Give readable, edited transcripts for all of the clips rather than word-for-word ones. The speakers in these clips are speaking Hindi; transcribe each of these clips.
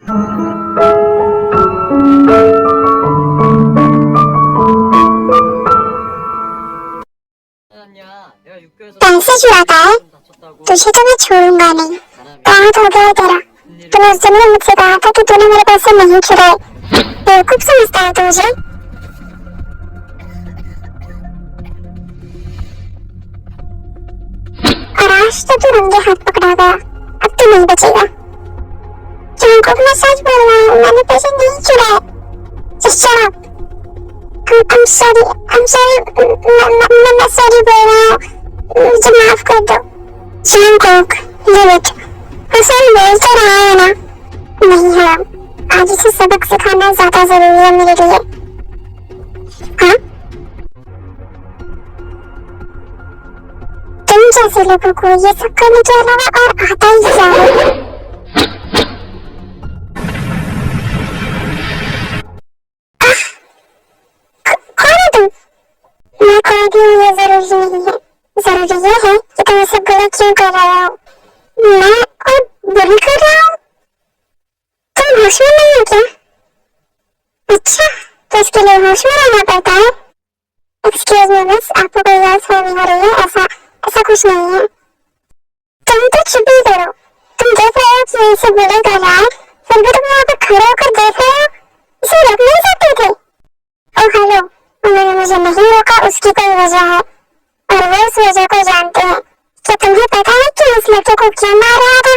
पैसे चुराता है? तुझे तो मैं छोड़ूंगा नहीं। बहुत हो गया तेरा। तूने उस दिन में मुझसे कहा था कि तूने मेरे पैसे नहीं चुराए। बेवकूफ समझता है तू मुझे? और आज तो तू रंगे हाथ पकड़ा गया। अब तू नहीं बचेगा। जंगकुक, मैं सच बोल रहा हूँ, मैंने पैसे नहीं चुराए। Just shut up. I'm sorry. मैं सॉरी बोल रहा हूँ। मुझे माफ कर दो। Jungkook, leave it. मैं सॉरी बोल तो रहा है ना? नहीं है। आज इसे सबक सिखाना ज्यादा जरूरी है मेरे लिए। हाँ? तुम जैसे लोगों को ये सब करने के अलावा और आता ही क्या है? कौन है तुम? मैं कोई भी हूँ, ये जरूरी नहीं है। जरूरी ये है कि तुम इसे बुरा क्यों कर रहे हो। मैं और बुरी कर रहा हूँ? तुम होश में नहीं हो क्या? अच्छा, तो इसके लिए होश में रहना पड़ता है। एक्सक्यूज मी मिस, आपको कोई गलतफहमी हो रही है। ऐसा कुछ नहीं है। तुम तो चुप ही करो। तुम देख रहे हो कि ये इसे बुरा कर रहा है, फिर भी तुम यहाँ पे खड़े होकर देख रहे हो। इसे रोक नहीं सकते थे? ओह हेलो, उन्होंने मुझे नहीं रोका, उसकी कोई वजह है और वो उस वजह को जानते हैं। क्या तुम्हें पता है कि उस लड़के को क्यों मार रहा था?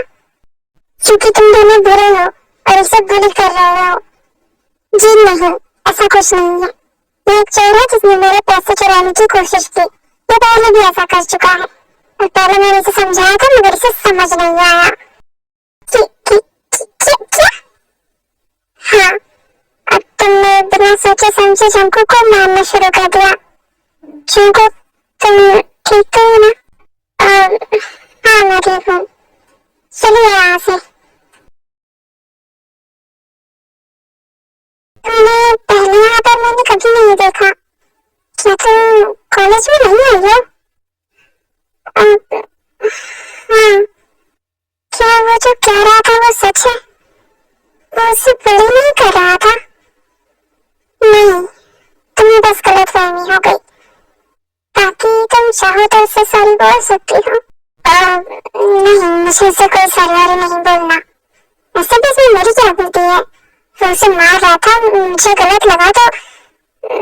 क्योंकि तुम दोनों बुरे हो और इसे बुली कर रहे हो। जी नहीं, ऐसा कुछ नहीं है। ये एक चोर है जिसने मेरे पैसे चुराने की कोशिश की। ये पहले भी ऐसा कर चुका है और पहले मैंने इसे समझाया था, मगर इसे समझ नहीं आया। क्या? हाँ, अब तुमने बिना सोचे समझे जंगकुक को मारना शुरू कर दिया। जंगकुक, तुम ठीक तो हो ना? हाँ, मैं ठीक हूँ। चलिए यहाँ से। तुम्हें पहले यहाँ पर मैंने कभी नहीं देखा। क्या तुम कॉलेज में नहीं आई हो? हाँ, क्या वो जो कह रहा था वो सच है? वो उसे बुली नहीं कर रहा था? नहीं, तुम्हें बस गलतफहमी हो गई। बाकी तुम चाहो तो उससे सॉरी बोल सकती हो। नहीं, मुझे उससे कोई सॉरी नहीं बोलना। वैसे भी इसमें मेरी क्या गलती है? वो उसे मार रहा था, मुझे गलत लगा तो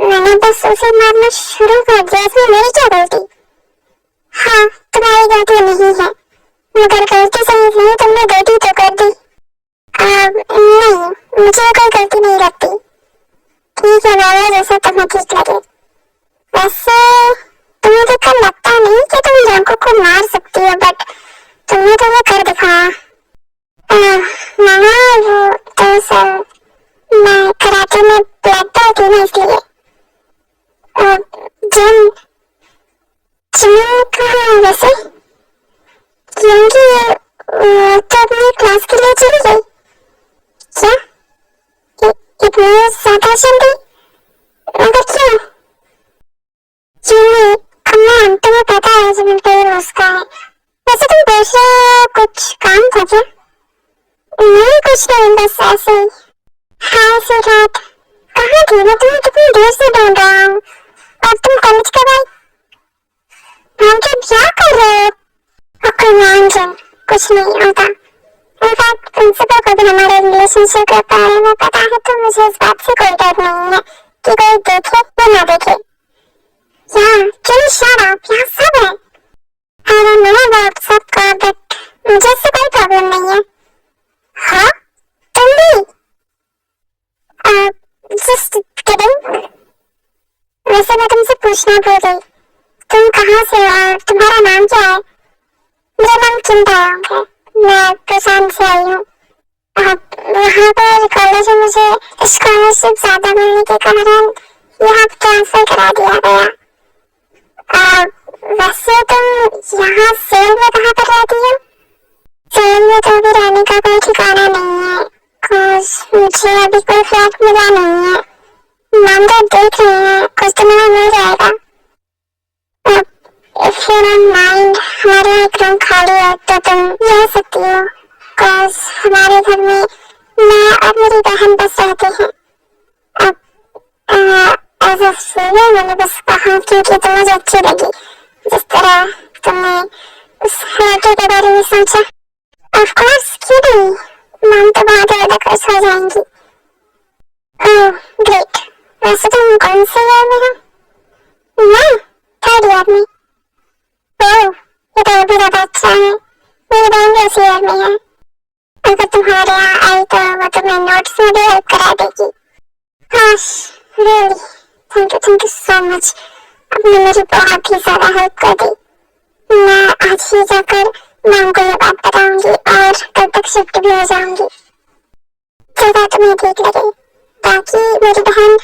मैंने बस उसे मारना शुरू कर दिया। इसमें मेरी क्या गलती? हाँ, तुम्हारी गलती नहीं है, मगर गलती सही नहीं, तुमने गलती तो कर दी। नहीं, मुझे कोई गलती नहीं लगती। ठीक है बाबा, जैसा तुम्हें ठीक लगे। वैसे तुम्हें देखकर लगता नहीं कि तुम जंगकुक को मार सकती हो, बट तुमने तो वो कर दिखाया। मामा, वो दरअसल मैं कराटे में ब्लैक बेल्ट हूँ ना, इसलिए। जंग कहाँ है वैसे? क्योंकि तो अपनी क्लास के लिए चली गई क्या? इतनी ज्यादा जल्दी? मगर क्यों? क्यों? अम्मा, तुम्हें पता है जमीन पे उसका है। वैसे तुम पूछ रहे हो, कुछ काम था क्या? नहीं, कुछ नहीं, बस ऐसे ही। हाँ सिद्धार्थ, कहाँ थी? मैं तुम्हें कितनी देर से ढूंढ रहा हूँ। और तुम कॉलेज कब आई? हम क्या कर रहे हो? मान कुछ नहीं होता। इनफैक्ट प्रिंसिपल को भी हमारे रिलेशनशिप के बारे में पता है, तो मुझे इस बात से कोई डर नहीं है कि कोई देखे या ना देखे। शट अप, यहाँ सब है। I don't know about सबका, बट मुझे इससे कोई प्रॉब्लम नहीं है। हाँ, तुम भी? Just kidding. वैसे मैं तुमसे पूछना भूल गई, तुम कहाँ से हो और तुम्हारा नाम क्या है? मेरा नाम किम तायंग है, मैं बुसान से आई हूँ। वहाँ पर कॉलेज में मुझे स्कॉलरशिप ज्यादा मिलने के कारण यहाँ ट्रांसफर करा दिया गया। वैसे तुम यहाँ सेल में कहाँ पर रहती हो? सेल में तो अभी रहने का कोई ठिकाना नहीं है, cause मुझे अभी कोई फ्लैट मिला नहीं है। मामला देख रहे हैं, कुछ दिनों में मिल जाएगा। If you don't mind, हमारे यहाँ एक रूम खाली है, तो तुम रह सकती हो, cause हमारे घर में मैं और मेरी बहन बस रहते हैं। अब एज अ फीमेल मैंने बस कहा क्योंकि तुम मुझे अच्छी लगी, जिस तरह तुमने उस लड़के के बारे में सोचा। ऑफ कोर्स, क्यों नहीं, मॉम तो बहुत ज्यादा खुश हो जाएंगी। Oh great. वैसे तुम कौन से ईयर में हो? मैं थर्ड ईयर में। ओह, ये तो भी ज्यादा अच्छा है। मेरी बहन भी उसी ईयर में है। अगर तुम्हारे यहाँ आई तो वो तुम्हें नोट्स में भी हेल्प करा देगी। काश, really thank you so much. आपने मेरी बहुत ही ज्यादा हेल्प कर दी। मैं आज ही जाकर मॉम को ये बात बताऊंगी और कल तक शिफ्ट भी हो जाऊंगी। जगह तुम्हें ठीक लगे, ताकि मेरी बहन,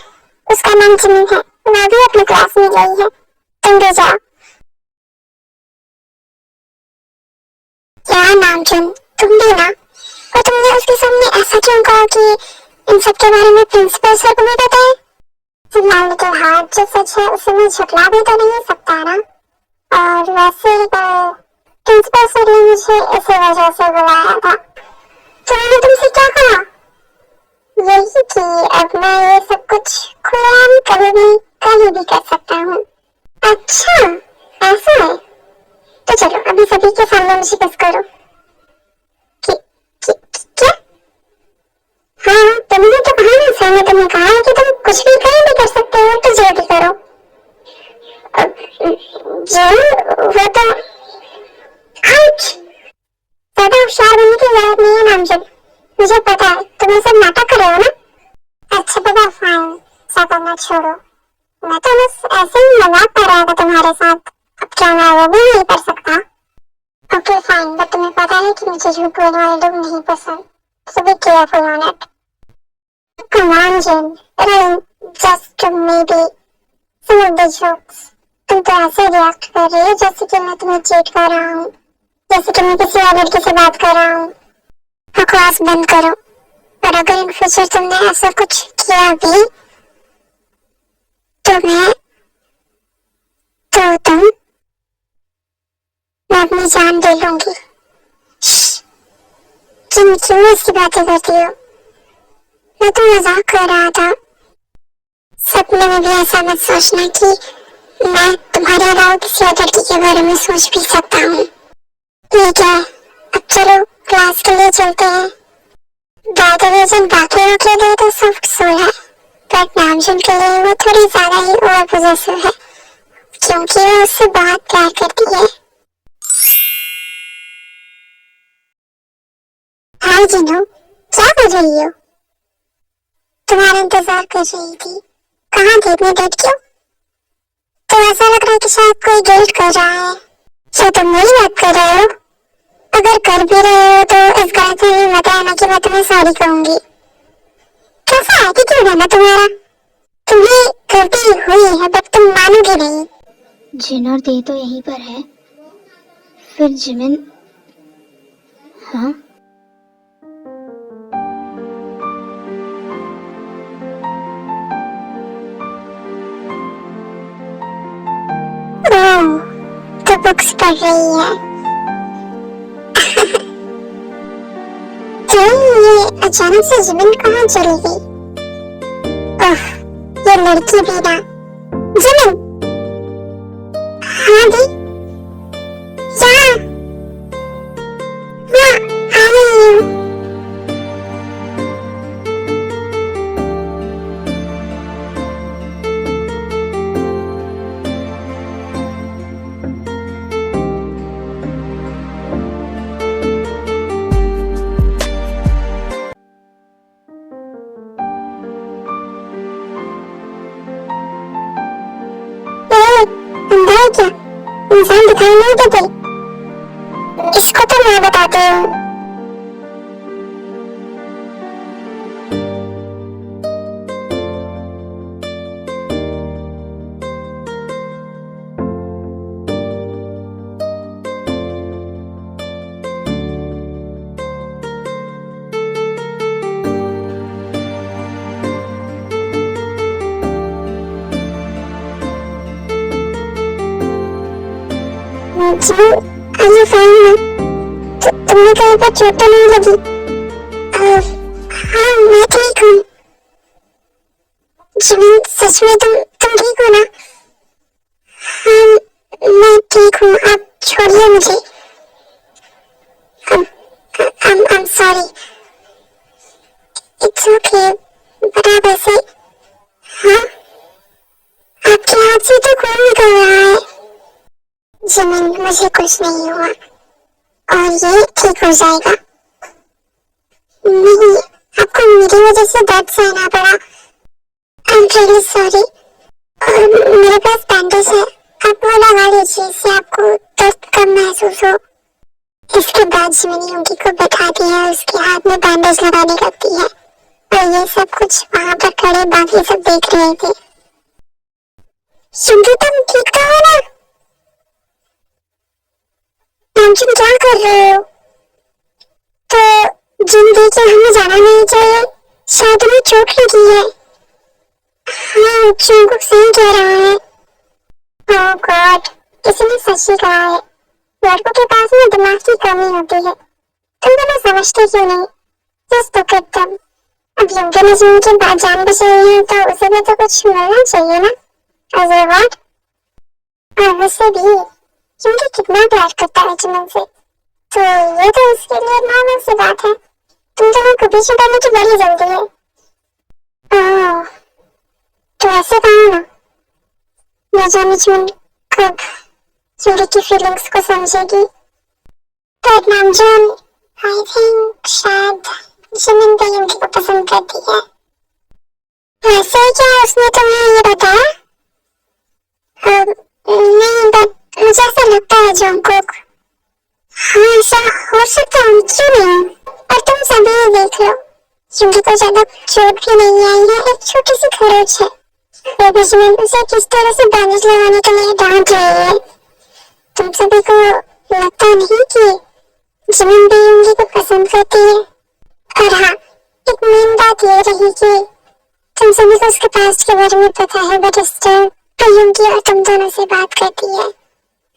उसका नाम जिमिन है, मैं भी अपनी क्लास में गई है, तुम भी जाओ। क्या नामचुन, तुम भी ना? और तुमने उसके सामने ऐसा क्यों कहा कि इन सब के बारे में प्रिंसिपल सर को भी बताया? फिलहाल के हाथ जो सच है उसे मैं झुठला भी तो नहीं सकता ना। और वैसे प्रिंसिपल सर ने मुझे इसी वजह से बुलाया था। तो मैंने तुमसे क्या कहा? यही कि अब मैं ये सब कुछ खुलेआम कभी भी कहीं भी कर सकता हूँ। अच्छा, ऐसा है? तो चलो अभी सभी के सामने मुझे किस करो। क्या? हाँ, तुमने तो कहा ना सर ने तुम्हें कहा है कि तुम कुछ भी कहीं भी कर सकते हो, तो जो भी करो। जो वो तो आउच। ज्यादा होशियार बनने की जरूरत नहीं है नामजन, मुझे पता है तुम सब नाटक कर रहे हो ना। अच्छा बेटा फाइन, ऐसा करना छोड़ो। मैं तो बस ऐसे ही मजाक कर रहा था तुम्हारे साथ। अब क्या मैं वो भी नहीं कर सकता? ओके फाइन, बट तुम्हें पता है कि मुझे झूठ बोलने वाले लोग नहीं पसंद, so be careful on it. Come on Jen, just maybe some of the jokes. तुम तो ऐसे रिएक्ट कर रही हो जैसे कि मैं तुम्हें चीट कर रहा हूँ, जैसे कि मैं किसी और लड़के से बात कर रहा हूँ। बकवास बंद करो, और अगर इन फ्यूचर तुमने ऐसा कुछ किया भी तो मैं अपनी जान दे लूंगी। क्यों इसकी बातें करती हो? मैं तो मजाक कर रहा था। सपने में भी ऐसा मत सोचना कि मैं तुम्हारे अलावा किसी और लड़की के बारे में सोच भी सकता हूँ। ठीक है, अब चलो क्लास के लिए चलते हैं। बाय द वे जन बाकी लोग के लिए तो सॉफ्ट सोल है, बट नामजुन के लिए वो थोड़ी ज्यादा ही ओवर पॉसेसिव है, क्योंकि वो उससे बहुत प्यार करती है। हाय जिनू, क्या कर रही हो? तुम्हारा इंतजार कर रही थी। कहाँ थे इतनी देर क्यों? तो ऐसा लग रहा है कि शायद कोई गिल्ट कर रहा है। क्या तुम मेरी बात कर रहे हो? अगर कर भी रहे हो तो इस गलत में मत आना कि मैं तुम्हें सॉरी कहूंगी। कैसा एटीट्यूड है ना तुम्हारा? तुम्हें गलती हुई है बट तुम मानोगे नहीं। जिन और दे तो यहीं पर है, फिर जिमिन। हाँ, तो बुक्स पढ़ रही है। ये अचानक से जिमिन कहाँ चली गई? ओह, ये लड़की भी ना। जिमिन, हाँ दी, यहाँ, हाँ आ रही हूँ। अंदर क्या इंसान दिखाई नहीं देते? इसको तो मैं बताती हूँ। जी, are you fine now? तुमने कहीं पर चोट तो नहीं लगी? हाँ मैं ठीक हूँ। जिमिन सच में तुम ठीक हो ना? हाँ मैं ठीक हूँ, आप छोड़िए मुझे। I'm sorry. It's okay. But आप ऐसे, हाँ आपके हाथ से तो खून निकल रहा है। जिमिन मुझे कुछ नहीं हुआ और ये ठीक हो जाएगा। नहीं, आपको मेरी वजह से दर्द सहना पड़ा। I'm really sorry. और मेरे पास बैंडेज है, आप वो लगा लीजिए इससे आपको दर्द कम महसूस हो। इसके बाद जिमिन युंगी को बैठाती है, उसके हाथ में बैंडेज लगाने लगती है और ये सब कुछ वहां पर खड़े बाकी सब देख रहे थे। युंगी तुम ठीक तो हो ना? नामचुन क्या कर रहे हो? तो जिम देके हमें जाना नहीं चाहिए, शायद उन्हें चोट लगी है। हाँ चुंगुक सही कह रहा है। ओह गॉड, इसने सच ही कहा है। लड़कों के पास में दिमाग की कमी होती है, तुम दोनों समझते क्यों नहीं? Just look at them. अब युंगी ने जिम के बाद जान बचाई है तो उसे भी तो कुछ मिलना चाहिए ना? As a what? और वैसे भी युंगी कितना प्यार करता है जिमिन से, तो ये तो उसके लिए नॉर्मल सी बात है। तुम दोनों को पीछे करने की बड़ी जल्दी है। ओह, तो ऐसे कहो ना, न जाने जिमिन कब युंगी की फीलिंग्स को समझेगी। पर नामजोन, आई थिंक शायद जिमिन भी युंगी को पसंद करती है। वैसे क्या उसने तुम्हें ये बताया? नहीं, बट मुझे ऐसा लगता है जंगकुक। हाँ ऐसा हो सकता है, क्यों नहीं? और तुम सभी ये देख लो, युंगी को ज्यादा चोट भी नहीं आई है, एक छोटी सी खरोच है। फिर भी जिमिन उसे किस तरह से बैंडेज लगाने के लिए डांट रही है। तुम सभी को लगता नहीं कि जिमिन भी युंगी को पसंद करती है? और हाँ, एक मेन बात ये रही कि तुम सभी को उसके पास्ट के बारे में पता है, बट स्टिल वो युंगी और तुम दोनों से बात करती है।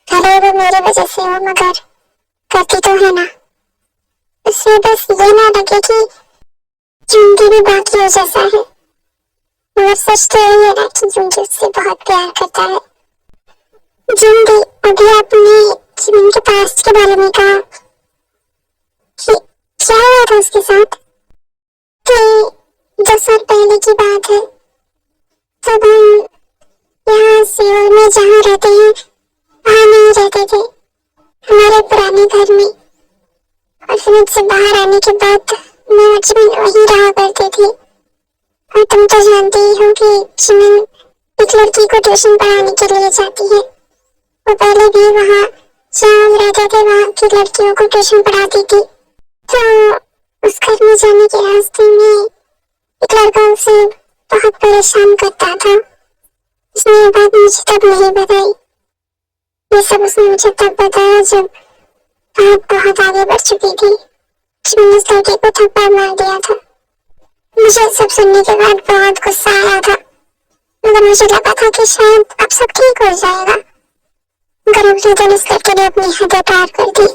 भले वो मेरी वजह से हो, मगर करती तो है ना। उसे बस ये ना लगे कि युंगी भी बाकियों जैसा है। मगर सच तो यही है ना कि युंगी उससे बहुत प्यार करता है। युंगी, अभी आपने जिमिन के पास्ट के बारे में कहा कि क्या हुआ था उसके साथ? कि 2 साल पहले की बात है, तब हम यहाँ सियोल में जहाँ रहते हैं वहाँ नहीं रहते थे, हमारे पुराने घर में। और फिर मुझसे बाहर आने के बाद मैं और जिमिन वहीं रहा करते थे। और तुम तो जानते ही हो कि जिमिन एक लड़की को ट्यूशन पढ़ाने के लिए जाती है। वो पहले भी वहाँ जहाँ हम रहते थे वहाँ की लड़कियों को ट्यूशन पढ़ाती थी। तो उस घर में जाने के रास्ते में एक लड़का उसे बहुत परेशान करता था। उसने ये बात मुझे तब नहीं बताई, ये सब उसने मुझे तब बताया जब बात बहुत आगे बढ़ चुकी थी। जिमिन उस लड़के को थप्पड़ मार दिया था। मुझे सब सुनने के बाद बहुत गुस्सा आया था, मगर मुझे लगा था कि शायद अब सब ठीक हो जाएगा। मगर अगले दिन उस लड़के ने अपनी हदें पार कर दी।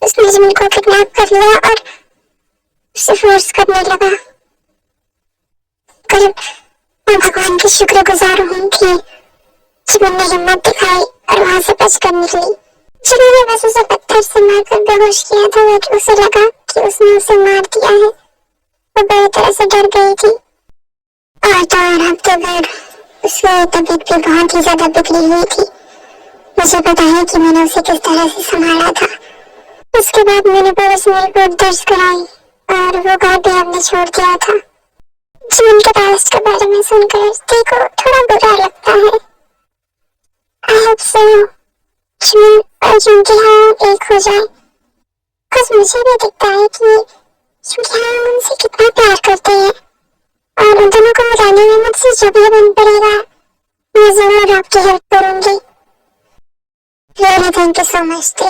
उसने जिमिन को किडनैप कर लिया और उसे फोर्स करने लगा। पर मैं भगवान की शुक्रगुजार हूँ कि जिमिन ने हिम्मत दिखाई और वहां से बचकर निकली। जिमिन ने बस उसे पत्थर से मारकर बेहोश किया था, बट उसे लगा कि उसने उसे मार दिया है। वो बुरी तरह से डर गई थी और 2 हफ्ते बाद उसकी तबीयत भी बहुत ही ज्यादा बिगड़ी हुई थी। मुझे पता है कि मैंने उसे किस तरह से संभाला था। उसके बाद मैंने पुलिस में रिपोर्ट दर्ज कराई और वो घर भी हमने छोड़ दिया था। जिमिन के पास्ट के बारे में सुनकर देखो थोड़ा बुरा लगता है। आई होप सो जिमिन और युंगी हाँ एक हो जाए। बस मुझे भी दिखता है कि युंगी हाँ उनसे कितना प्यार करते हैं और उन दोनों को मिलाने में मुझसे जो भी बन पड़ेगा मैं जरूर आपकी हेल्प करूंगी। Really thank you so much थी।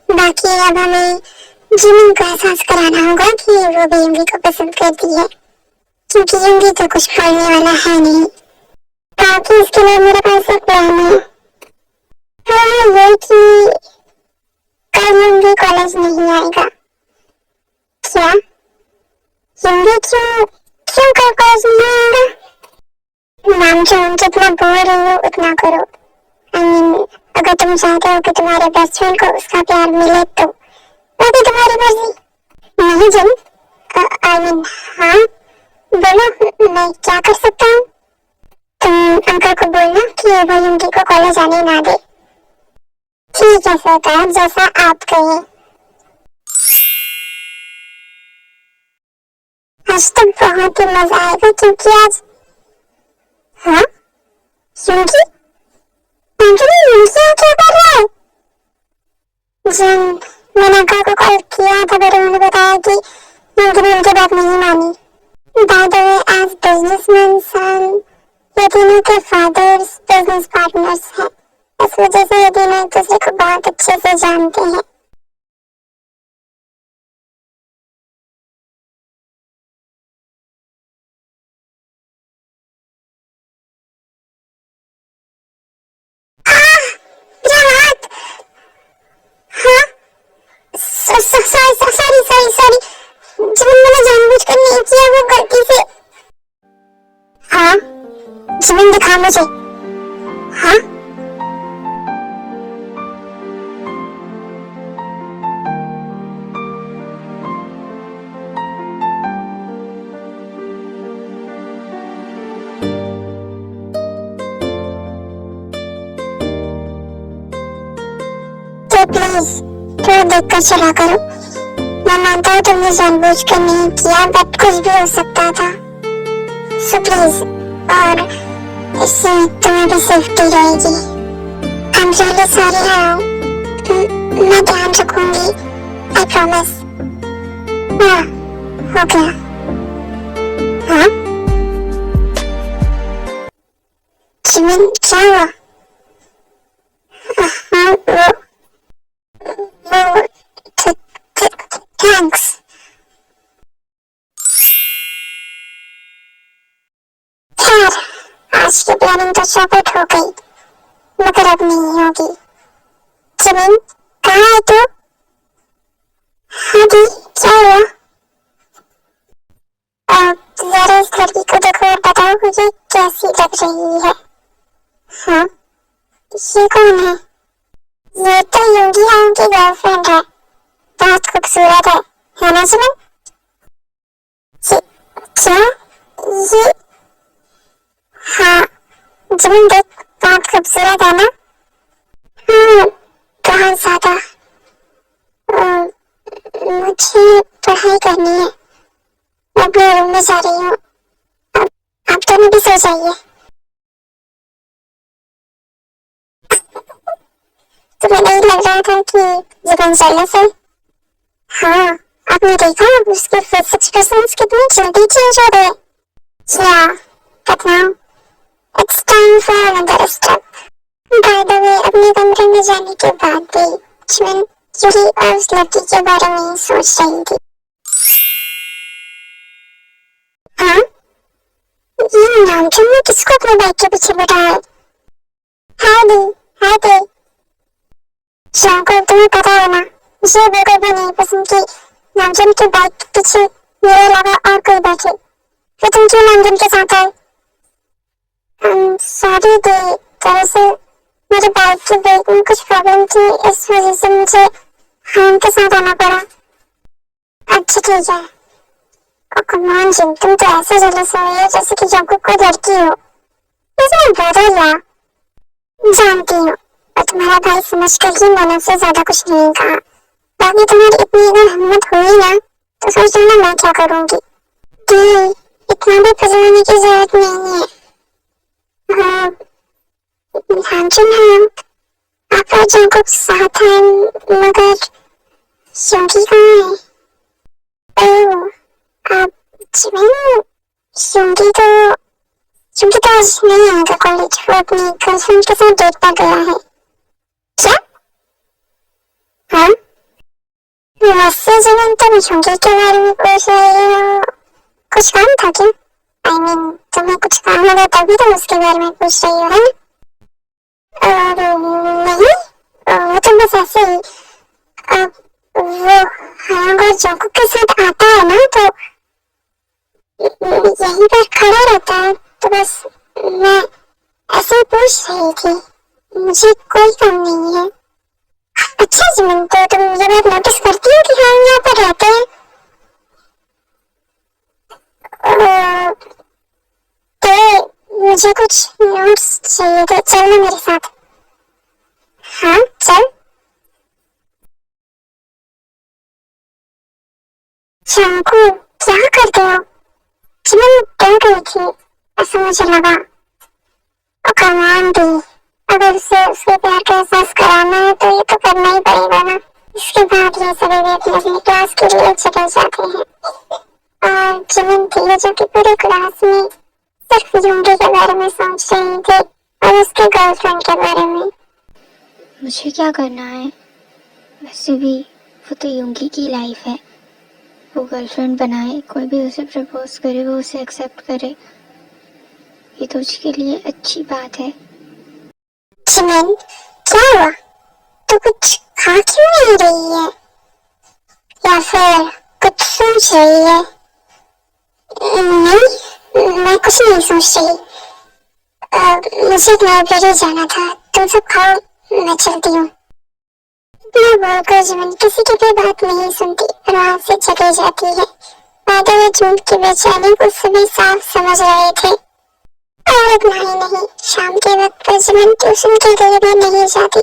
बाकी अब हमें जिमिन को एहसास कराना होगा कि वो भी युंगी को पसंद करती है, क्योंकि युंगी तो कुछ पढ़ने वाला है नहीं। बाकी इसके लिए मेरे पास एक प्लान है। ये कि कल युंगी कॉलेज नहीं आएगा। क्या? हिंदी क्यों क्यों कर कॉलेज नहीं आएगा? नामचून जितना बोल रही हो उतना करो। I mean, अगर तुम चाहते हो कि तुम्हारे बेस्ट फ्रेंड को उसका प्यार मिले तो बाकी तुम्हारी मर्जी। नहीं जिन, I mean, हाँ बोलो, मैं क्या कर सकता हूँ? तुम अंकल को बोलना कि वो युंगी को कॉलेज आने ना दे। ठीक है सरकार, जैसा आप कहें। आज तो बहुत ही मजा आएगा क्योंकि आज, हाँ युंगी युंगी क्या कर रहा है? जिन, मैंने अंकल को कॉल किया था पर उन्होंने बताया कि युंगी ने उनकी बात नहीं मानी। By the way, as businessmen son, ये तीनों के फादर्स बिजनेस पार्टनर्स हैं। इस वजह से ये तीनों एक दूसरे को बहुत अच्छे से जानते हैं। सॉरी जब मैंने जानबूझकर नहीं किया, वो गलती से। हाँ जिमिन दिखा मुझे। हाँ तो प्लीज थोड़ा देखकर चला करो। मैं मानता हूँ तुमने जानबूझकर नहीं किया, बट कुछ भी हो सकता था। सो प्लीज, और इससे तुम्हें भी सेफ्टी रहेगी। आई एम रियली सॉरी हाँ, मैं ध्यान रखूंगी, आई प्रॉमिस। हाँ हो गया। हाँ जिमिन क्या हुआ? हाँ वो थैंक्स। खैर आज की प्लानिंग तो चौपट हो गई, मगर अब नहीं होगी। जिमिन कहाँ है तू? हाँ दी क्या हुआ? जरा इस लड़की को देखो और बताओ मुझे कैसी लग रही है। हाँ ये कौन है? ये तो योगी आम की गर्लफ्रेंड है, बहुत खूबसूरत है ना जिमिन? क्या ये? हाँ जिमिन देख, बहुत खूबसूरत है ना? हाँ बहुत ज्यादा। मुझे पढ़ाई करनी है, मैं अपने रूम में जा रही हूँ। आप दोनों भी सो जाइए। तुम्हें नहीं लग रहा था कि जीवन जेलस है? हाँ आपने देखा उसके फेस एक्सप्रेशंस कितने जल्दी चेंज हो गए। Yeah, but now it's time for another step. By the way, अपने कमरे में जाने के बाद भी जिमिन यूरी और उस लड़की के बारे में सोच रही थी। हाँ ये नामचुन ने किसको अपने बाइक के पीछे बैठाया? हाय दी, हाय दी। शांको तुम्हें पता है ना, मुझे बिल्कुल भी नहीं पसंद कि नामचुन के बाइक के पीछे मेरे अलावा और कोई बैठे। फिर तुम क्यों नामचुन के साथ आए? सॉरी दी, दरअसल मेरे बाइक की ब्रेक में कुछ प्रॉब्लम थी, इस वजह से मुझे हान के साथ आना पड़ा। अच्छा ठीक है। कम ऑन जिन, तुम तो ऐसे जेलस हो रही हो जैसे कि जंकुक कोई लड़की हो। इसमें बदल या जानती हूँ, और तुम्हारा भाई समझकर ही मैंने उससे ज्यादा कुछ नहीं कहा। बाकी तुम्हारी इतनी अगर हिम्मत हुई ना तो सोच लेना मैं क्या करूँगी। दी इतना भी फजलाने की जरूरत नहीं है। हाँ नामचुन है, आप और जंकुक साथ हैं, मगर योगी कहाँ है? ओह आप जिमिन, योगी तो आज नहीं आएगा कॉलेज, वो अपनी गर्लफ्रेंड के साथ डेट पर गया है। क्या? हाँ वैसे जिमिन तुम योगी के बारे में पूछ रही हो, कुछ काम था क्या? I mean, तुम्हें कुछ काम होगा तभी तुम उसके बारे में पूछ रही हो, है ना? नहीं, वो तो बस ऐसे ही। वो हायांग और जंकुक के साथ आता है ना, तो यहीं पर खड़ा रहता है, तो बस मैं ऐसे ही पूछ रही थी, मुझे कोई काम नहीं है। अच्छा जिमिन, तो तुम ये बात नोटिस करती हो कि हम यहाँ पर रहते हैं? तो मुझे कुछ नोट्स चाहिए थे, चलना मेरे साथ। हाँ चल। शंकु, क्या करते हो? जिमिन डर गई थी, ऐसा मुझे लगा। और कमान दी, अगर उसे उसके प्यार का एहसास कराना है तो ये तो करना ही पड़ेगा ना। इसके बाद ये सभी भी अपनी अपनी क्लास के लिए चले जाते हैं और जिमिन थी जो कि पूरी क्लास में सिर्फ यूंगी के बारे में सोच रही थी और उसके गर्लफ्रेंड के बारे में। मुझे क्या करना है? वैसे भी वो तो यूंगी की लाइफ है, वो गर्लफ्रेंड बनाए, कोई भी उसे प्रपोज करे वो उसे एक्सेप्ट करे, ये तो उसके लिए अच्छी बात है। जिमिन, क्या हुआ? तो कुछ खा क्यों नहीं रही है, या फिर कुछ सोच रही है? नहीं, मैं कुछ नहीं सोच रही। मुझे लाइब्रेरी जाना था, तुम सब खाओ, मैं चलती हूँ। इतना बोलकर जिमिन किसी की भी बात नहीं सुनती और वहां से चली जाती है। वादे में झूठ की बेचैनी को सभी साफ समझ रहे थे। और इतना ही नहीं, शाम के वक्त पर जिमिन ट्यूशन के लिए भी नहीं जाती।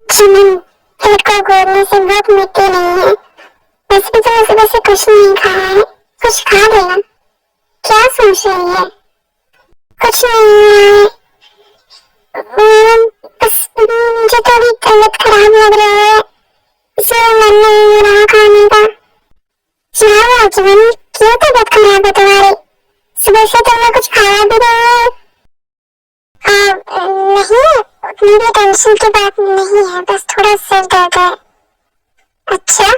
जिमिन, पेट को गोदने से भूख मिटती नहीं है। वैसे भी तो सुबह से कुछ नहीं खाया है, कुछ खा लेना। क्या सोच रही है? कुछ नहीं, बस मुझे थोड़ी तबीयत खराब लग रही है, इसलिए मन नहीं हो रहा खाने का। क्या हुआ जिमिन, क्यों तबीयत खराब है तुम्हारी? सुबह से तुमने कुछ खाया भी नहीं है। नहीं, उतनी भी टेंशन की बात नहीं है, बस थोड़ा सिर दर्द है। अच्छा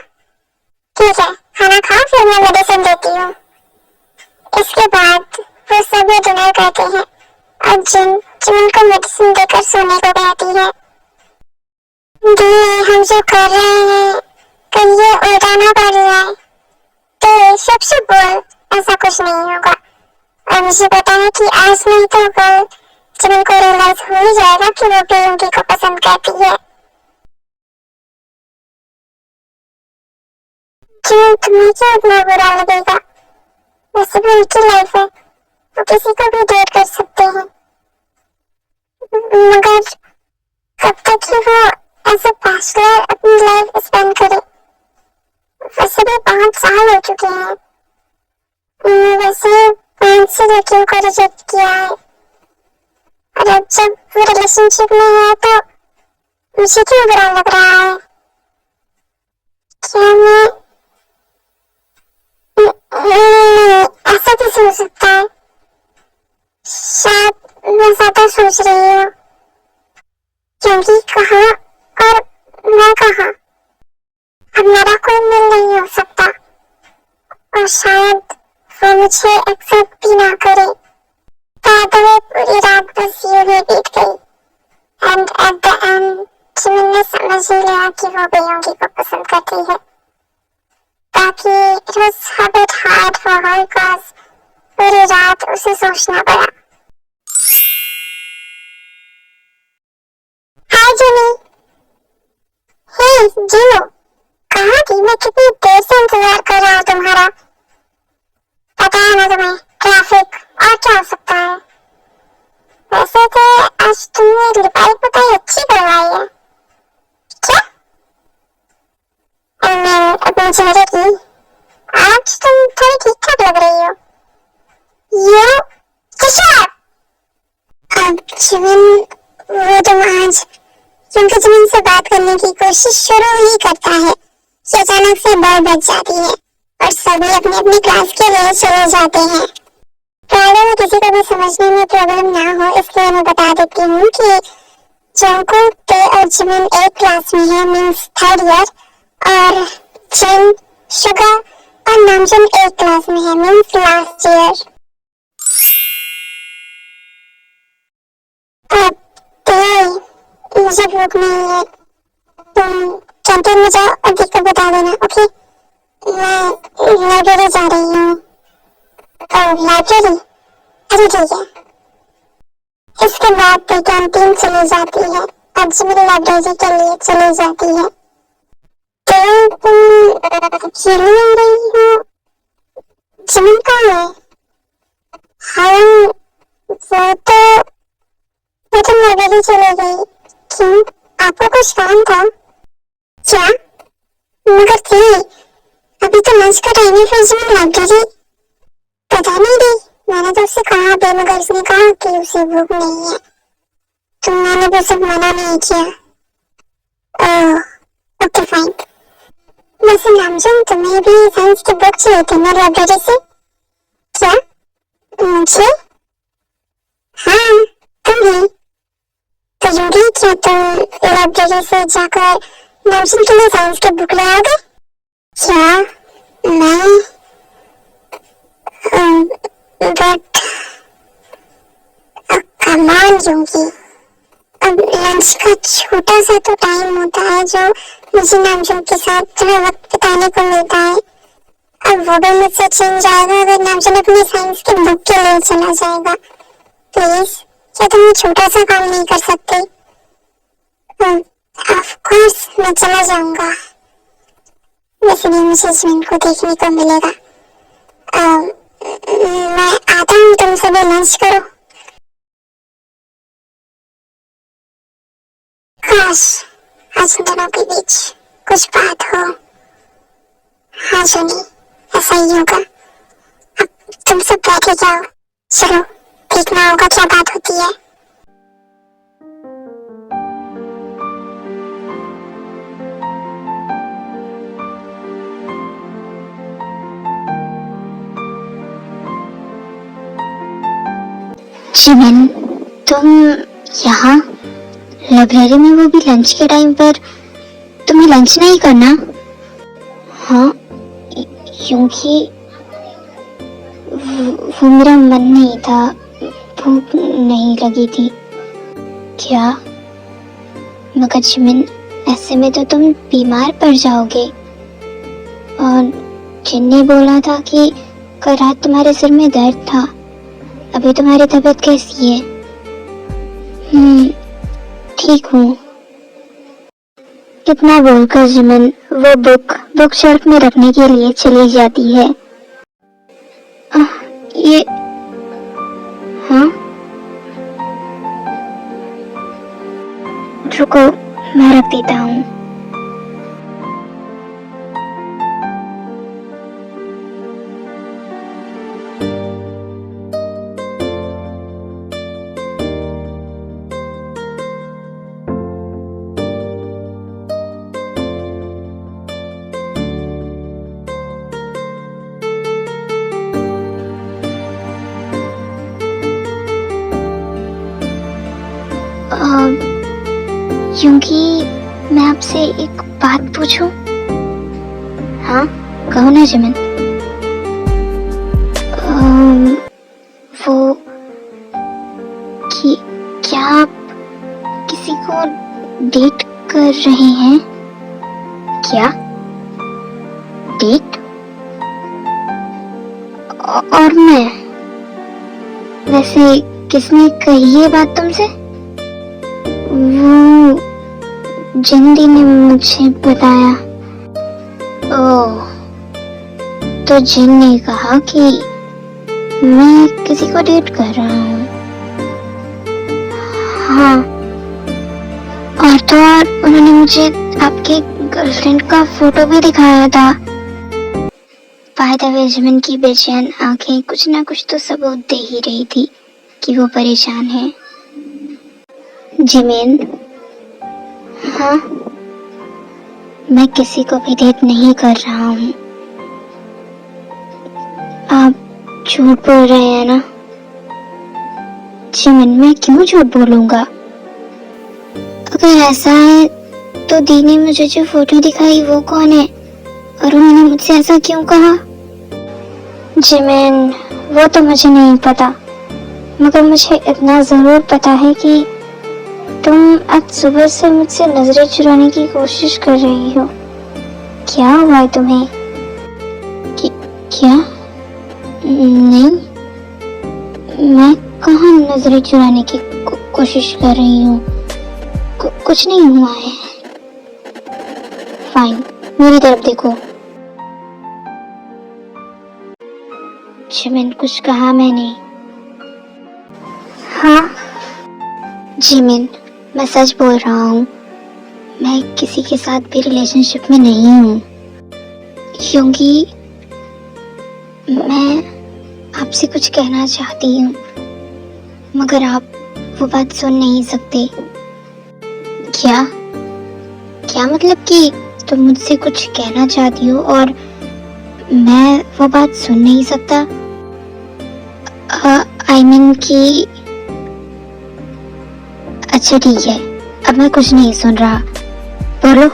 ठीक है, खाना खा, फिर मैं मेडिसिन देती हूँ। इसके बाद वो सभी डिनर करते हैं और जिमिन को मेडिसिन देकर सोने को कहती है। दी, हम जो कर रहे हैं कहीं ये उल्टा ना पड़ जाए। तो शुभ बोल, ऐसा कुछ नहीं होगा। और मुझे पता है कि आज नहीं तो कल जिमिन को रियलाइज हो ही जाएगा कि वो भी यूंगी को पसंद करती है। जिमिन, तुम्हें क्यों इतना बुरा लगेगा? वैसे भी उनकी लाइफ है, वो किसी को भी डेट कर सकते हैं। मगर कब तक ही वो एज ए बैचलर अपनी लाइफ स्पेंड करे? वैसे भी 5 साल हो चुके हैं। वैसे 5 से लड़कियों को रिजेक्ट किया है, और अब जब वो रिलेशनशिप में है तो मुझे क्यों बुरा लग रहा है? क्या मैं ऐसा कैसे हो सकता है? शायद मैं ज्यादा सोच रही हूँ। क्योंकि कहाँ और मैं कहाँ, अब मेरा कोई मिल नहीं हो सकता और शायद वो मुझे एक्सेप्ट भी ना करे। बाद में पूरी रात बस यूं ही बीत गई and at the end Jimin ने समझ ही लिया कि वो भी यूंगी को पसंद करती है। ताकि it was a bit hard for her because पूरी रात उसे सोचना पड़ा। हाय जिमी। हे जिनो, कहाँ थी? मैं कितनी देर से इंतजार कर रहा हूँ तुम्हारा। पता है ना तुम्हें, ट्रैफिक और क्या हो सकता है। वैसे तो आज तुमने लिपाई पुताई अच्छी करवाई है। क्या? अपने चेहरे की आज तुम थोड़ी ठीक ठाक लग रही हो। यो किशोर। अब जिमिन, वो तुम आज क्योंकि जिमिन से बात करने की कोशिश शुरू ही करता है कि अचानक से बॉल बज जाती है और सभी अपनी अपनी क्लास के लिए चले जाते हैं। प्राइडो में किसी को भी समझने में प्रॉब्लम ना हो इसलिए मैं बता देती हूँ कि जंकुक, ते और जिमिन एक क्लास में है, मींस 3rd ईयर, और जिन, शुगा और नामजुन एक क्लास में है, मींस लास्ट ईयर। अब ते, मुझे भूख नहीं है, तुम कैंटीन में जाओ और दिक्कत बता देना, ओके? मैं लाइब्रेरी जा रही हूँ। लाइब्रेरी? अरे ठीक है। इसके बाद तो कैंटीन चली जाती है और जिमिन लाइब्रेरी के लिए चली जाती है। तो तुम अकेली आ रही हो? जिमिन कहाँ है? हाँ, वो तो लाइब्रेरी चली गई। क्यों? आपको कुछ काम था क्या? मगर थी, अभी तो लंच का टाइम है, फिर जिमिन लाइब्रेरी पता नहीं दी। मैंने तो उससे कहा भी, मगर उसने कहा कि उसे भूख नहीं है, तो मैंने भी उसे मना नहीं किया। ओह, ओके फाइन। वैसे नामजन, तुम्हें भी साइंस की बुक चाहिए थी ना लाइब्रेरी से? क्या? मुझे? हाँ, तुम्हें? तो यूरी, क्या तुम लाइब्रेरी से जाकर नामजन के लिए साइंस की बुक ले आओगे? क्या? मैं? बट कमान यूंगी, अब लंच का छोटा सा तो टाइम होता है जो मुझे नामजन के साथ थोड़ा वक्त बिताने को मिलता है। अब वो भी मुझसे छीन जाएगा अगर नामजन अपनी साइंस की बुक के लिए चला जाएगा। प्लीज, क्या तुम ये छोटा सा काम नहीं कर सकते? ऑफ कोर्स मैं चला जाऊंगा। वैसे भी मुझे जिमिन को देखने को मिलेगा। मैं आता हूँ, तुम सभी लंच करो। काश आज इन दोनों के बीच कुछ बात हो। हाँ जूनी, ऐसा ही होगा। अब तुम सब बैठे जाओ, चलो देखना होगा क्या बात होती है। जिमिन, तुम यहाँ लाइब्रेरी में, वो भी लंच के टाइम पर? तुम्हें लंच नहीं करना? हाँ, क्योंकि वो मेरा मन नहीं था, भूख नहीं लगी थी। क्या? मगर जिमिन, ऐसे में तो तुम बीमार पड़ जाओगे। और जिन ने बोला था कि कल रात तुम्हारे सिर में दर्द था। अभी तुम्हारी तबीयत कैसी है? ठीक हूँ। इतना बोलकर जिमिन वो बुक शेल्फ में रखने के लिए चली जाती है। ये हाँ, रुको, मैं रख देता हूँ। क्योंकि मैं आपसे एक बात पूछूं? हाँ, कहो ना जिमिन। वो कि क्या आप किसी को डेट कर रहे हैं? क्या? डेट? और मैं? वैसे किसने कही ये बात तुमसे? वो जिंदी ने मुझे बताया। ओह, तो जिन ने कहा कि मैं किसी को डेट कर रहा हूँ। हाँ, और तो और उन्होंने मुझे आपके गर्लफ्रेंड का फोटो भी दिखाया था। बाय द वे, जिमिन की बेचैन आंखें कुछ ना कुछ तो सबूत दे ही रही थी कि वो परेशान है। जिमिन, हाँ, मैं किसी को भी डेट नहीं कर रहा हूँ। आप झूठ बोल रहे हैं ना? जिमिन, मैं क्यों झूठ बोलूंगा? अगर ऐसा है तो दी ने मुझे जो फोटो दिखाई वो कौन है, और उन्होंने मुझसे ऐसा क्यों कहा? जिमिन, वो तो मुझे नहीं पता, मगर मुझे इतना जरूर पता है कि तुम आज सुबह से मुझसे नजरें चुराने की कोशिश कर रही हो। क्या हुआ है तुम्हें? क्या? नहीं, मैं कहाँ नजरें चुराने की कोशिश कर रही हूँ। कुछ नहीं हुआ है। फाइन, मेरी तरफ देखो। जिमिन, कुछ कहा मैंने? हाँ जिमिन, मैं सच बोल रहा हूँ। मैं किसी के साथ भी रिलेशनशिप में नहीं हूँ। क्योंकि मैं आपसे कुछ कहना चाहती हूँ, मगर आप वो बात सुन नहीं सकते। क्या? क्या मतलब कि तुम मुझसे कुछ कहना चाहती हो और मैं वो बात सुन नहीं सकता? आई मीन कि अच्छा ठीक है, अब मैं कुछ नहीं सुन रहा, बोलो।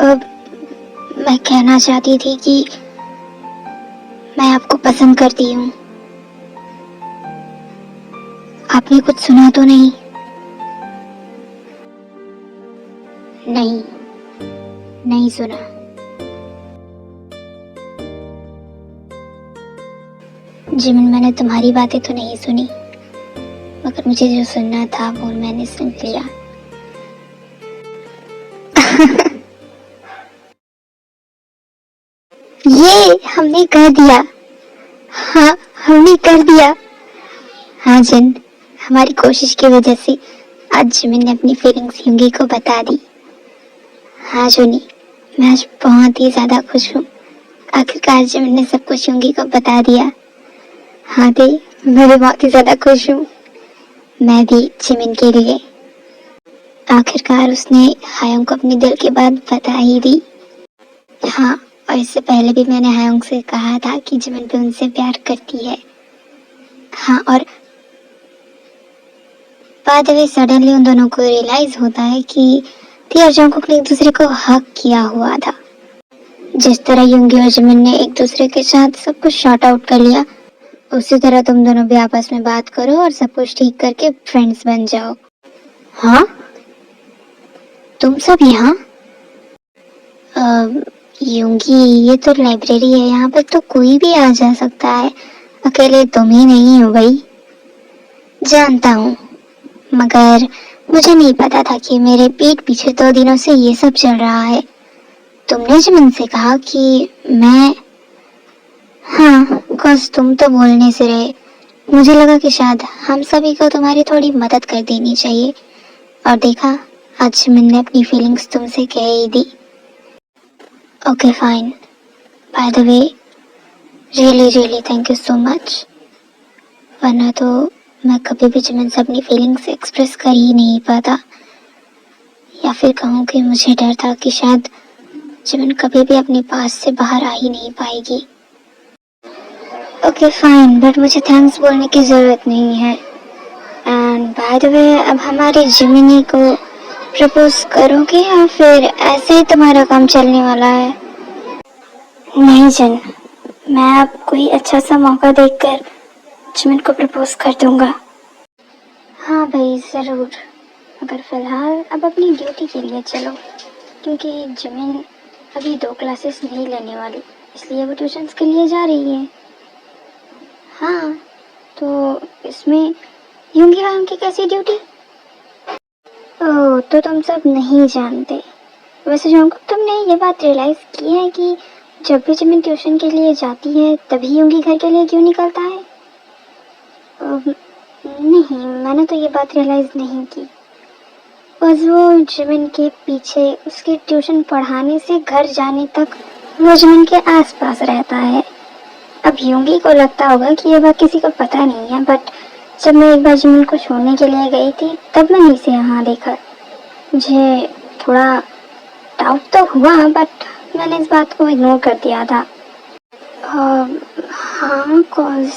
अब मैं कहना चाहती थी कि मैं आपको पसंद करती हूँ। आपने कुछ सुना तो नहीं? नहीं, नहीं सुना। जिमिन, मैंने तुम्हारी बातें तो नहीं सुनी, मगर मुझे जो सुनना था वो मैंने सुन लिया। ये हमने कर दिया। हाँ, हमने कर दिया। हाँ जिन, हमारी कोशिश की वजह से आज जिमिन ने अपनी फीलिंग्स युंगी को बता दी। हाँ जुनी, मैं आज बहुत ही ज्यादा खुश हूँ। आखिरकार जिमिन ने सब कुछ युंगी को बता दिया। हाँ दे, मैं भी बहुत ही ज्यादा खुश हूँ। मैं भी जिमिन के लिए। आखिरकार उसने हायोंग को अपने दिल की बात बता ही दी। हाँ, और इससे पहले भी मैंने हायोंग से कहा था कि जिमिन भी उनसे प्यार करती है। हाँ, और बाद में सडनली उन दोनों को रियलाइज होता है कि ती और जंगकुक ने एक दूसरे को हक किया हुआ था। जिस तरह युंगी और जिमिन ने एक दूसरे के साथ सब कुछ शॉर्ट आउट कर लिया, उसी तरह तुम दोनों भी आपस में बात करो और सब कुछ ठीक करके फ्रेंड्स बन जाओ। हाँ, तुम सब यहाँ? युंगी, ये तो लाइब्रेरी है, यहाँ पर तो कोई भी आ जा सकता है, अकेले तुम ही नहीं हो भाई। जानता हूँ, मगर मुझे नहीं पता था कि मेरे पीठ पीछे 2 दिनों से ये सब चल रहा है। तुमने जिमिन से कहा कि मैं... हाँ, बस तुम तो बोलने से रहे। मुझे लगा कि शायद हम सभी को तुम्हारी थोड़ी मदद कर देनी चाहिए, और देखा, आज जिमिन ने अपनी फीलिंग्स तुमसे कह ही दी। Okay fine, by the way, really thank you so much. वरना तो मैं कभी भी जिमिन से अपनी फीलिंग्स एक्सप्रेस कर ही नहीं पाता, या फिर कहूँ कि मुझे डर था कि शायद जिमिन कभी भी अपने पास से बाहर आ ही नहीं पाएगी। ओके फाइन, बट मुझे थैंक्स बोलने की जरूरत नहीं है। एंड बाय द वे, अब हमारे जिमिनी को प्रपोज करोगे या फिर ऐसे ही तुम्हारा काम चलने वाला है? नहीं जन, मैं अब कोई अच्छा सा मौका देखकर जिमिन को प्रपोज कर दूंगा। हाँ भाई ज़रूर, मगर फ़िलहाल अब अपनी ड्यूटी के लिए चलो, क्योंकि जिमिन अभी 2 क्लासेस नहीं लेने वाली, इसलिए वो ट्यूशन्स के लिए जा रही है। हाँ, तो इसमें युंगी हायोंग की कैसी ड्यूटी? ओह, तो तुम सब नहीं जानते। वैसे जंगकुक, तुमने ये बात रियलाइज़ की है कि जब भी जिमिन ट्यूशन के लिए जाती है तभी युंगी घर के लिए क्यों निकलता है? नहीं, मैंने तो ये बात रियलाइज़ नहीं की। बस वो जिमिन के पीछे उसके ट्यूशन पढ़ाने से घर जाने तक वो जिमिन के आसपास रहता है। अब युंगी को लगता होगा कि ये बात किसी को पता नहीं है, बट जब मैं एक बार जिमिन को छोड़ने के लिए गई थी तब मैंने इसे यहाँ देखा। मुझे थोड़ा डाउट तो हुआ, बट मैंने इस बात को इग्नोर कर दिया था। हाँ, कॉज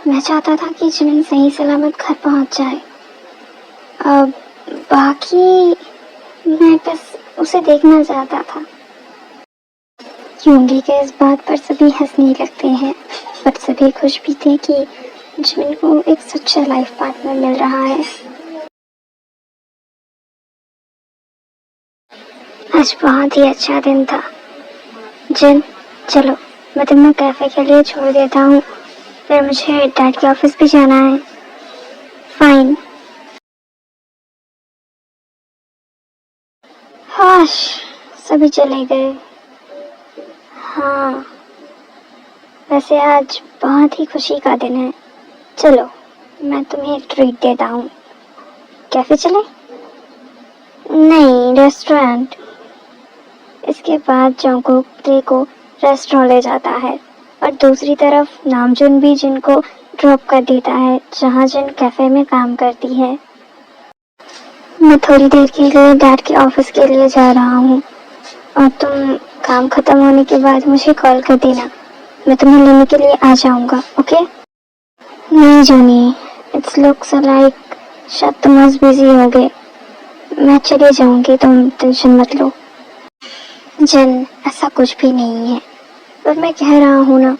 मैं चाहता था कि जिमिन सही सलामत घर पहुँच जाए। अब बाकी मैं बस उसे देखना चाहता था। युंगी के इस बात पर सभी हंसने लगते हैं, बट सभी खुश भी थे कि जिमिन को एक सच्चा लाइफ पार्टनर मिल रहा है। आज बहुत ही अच्छा दिन था जिन, चलो मैं तुम्हें कैफे के लिए छोड़ देता हूँ, फिर मुझे डैड के ऑफिस भी जाना है। फाइन। हाश, सभी चले गए। हाँ, वैसे आज बहुत ही खुशी का दिन है। चलो मैं तुम्हें एक ट्रीट देता हूँ। कैफे चले? नहीं, रेस्टोरेंट। इसके बाद जंगकुक ते को रेस्टोरेंट ले जाता है और दूसरी तरफ नामजुन भी जिनको ड्रॉप कर देता है जहाँ जिन कैफे में काम करती है। मैं थोड़ी देर के लिए डैड के ऑफिस के लिए जा रहा हूँ और तुम काम खत्म होने के बाद मुझे कॉल कर देना, मैं तुम्हें लेने के लिए आ जाऊंगा। ओके? नहीं जूनी, इट्स लुक्स लाइक शायद तुम आज बिजी हो गए। मैं चली जाऊंगी, तुम टेंशन मत लो। जन, ऐसा कुछ भी नहीं है, पर मैं कह रहा हूँ ना,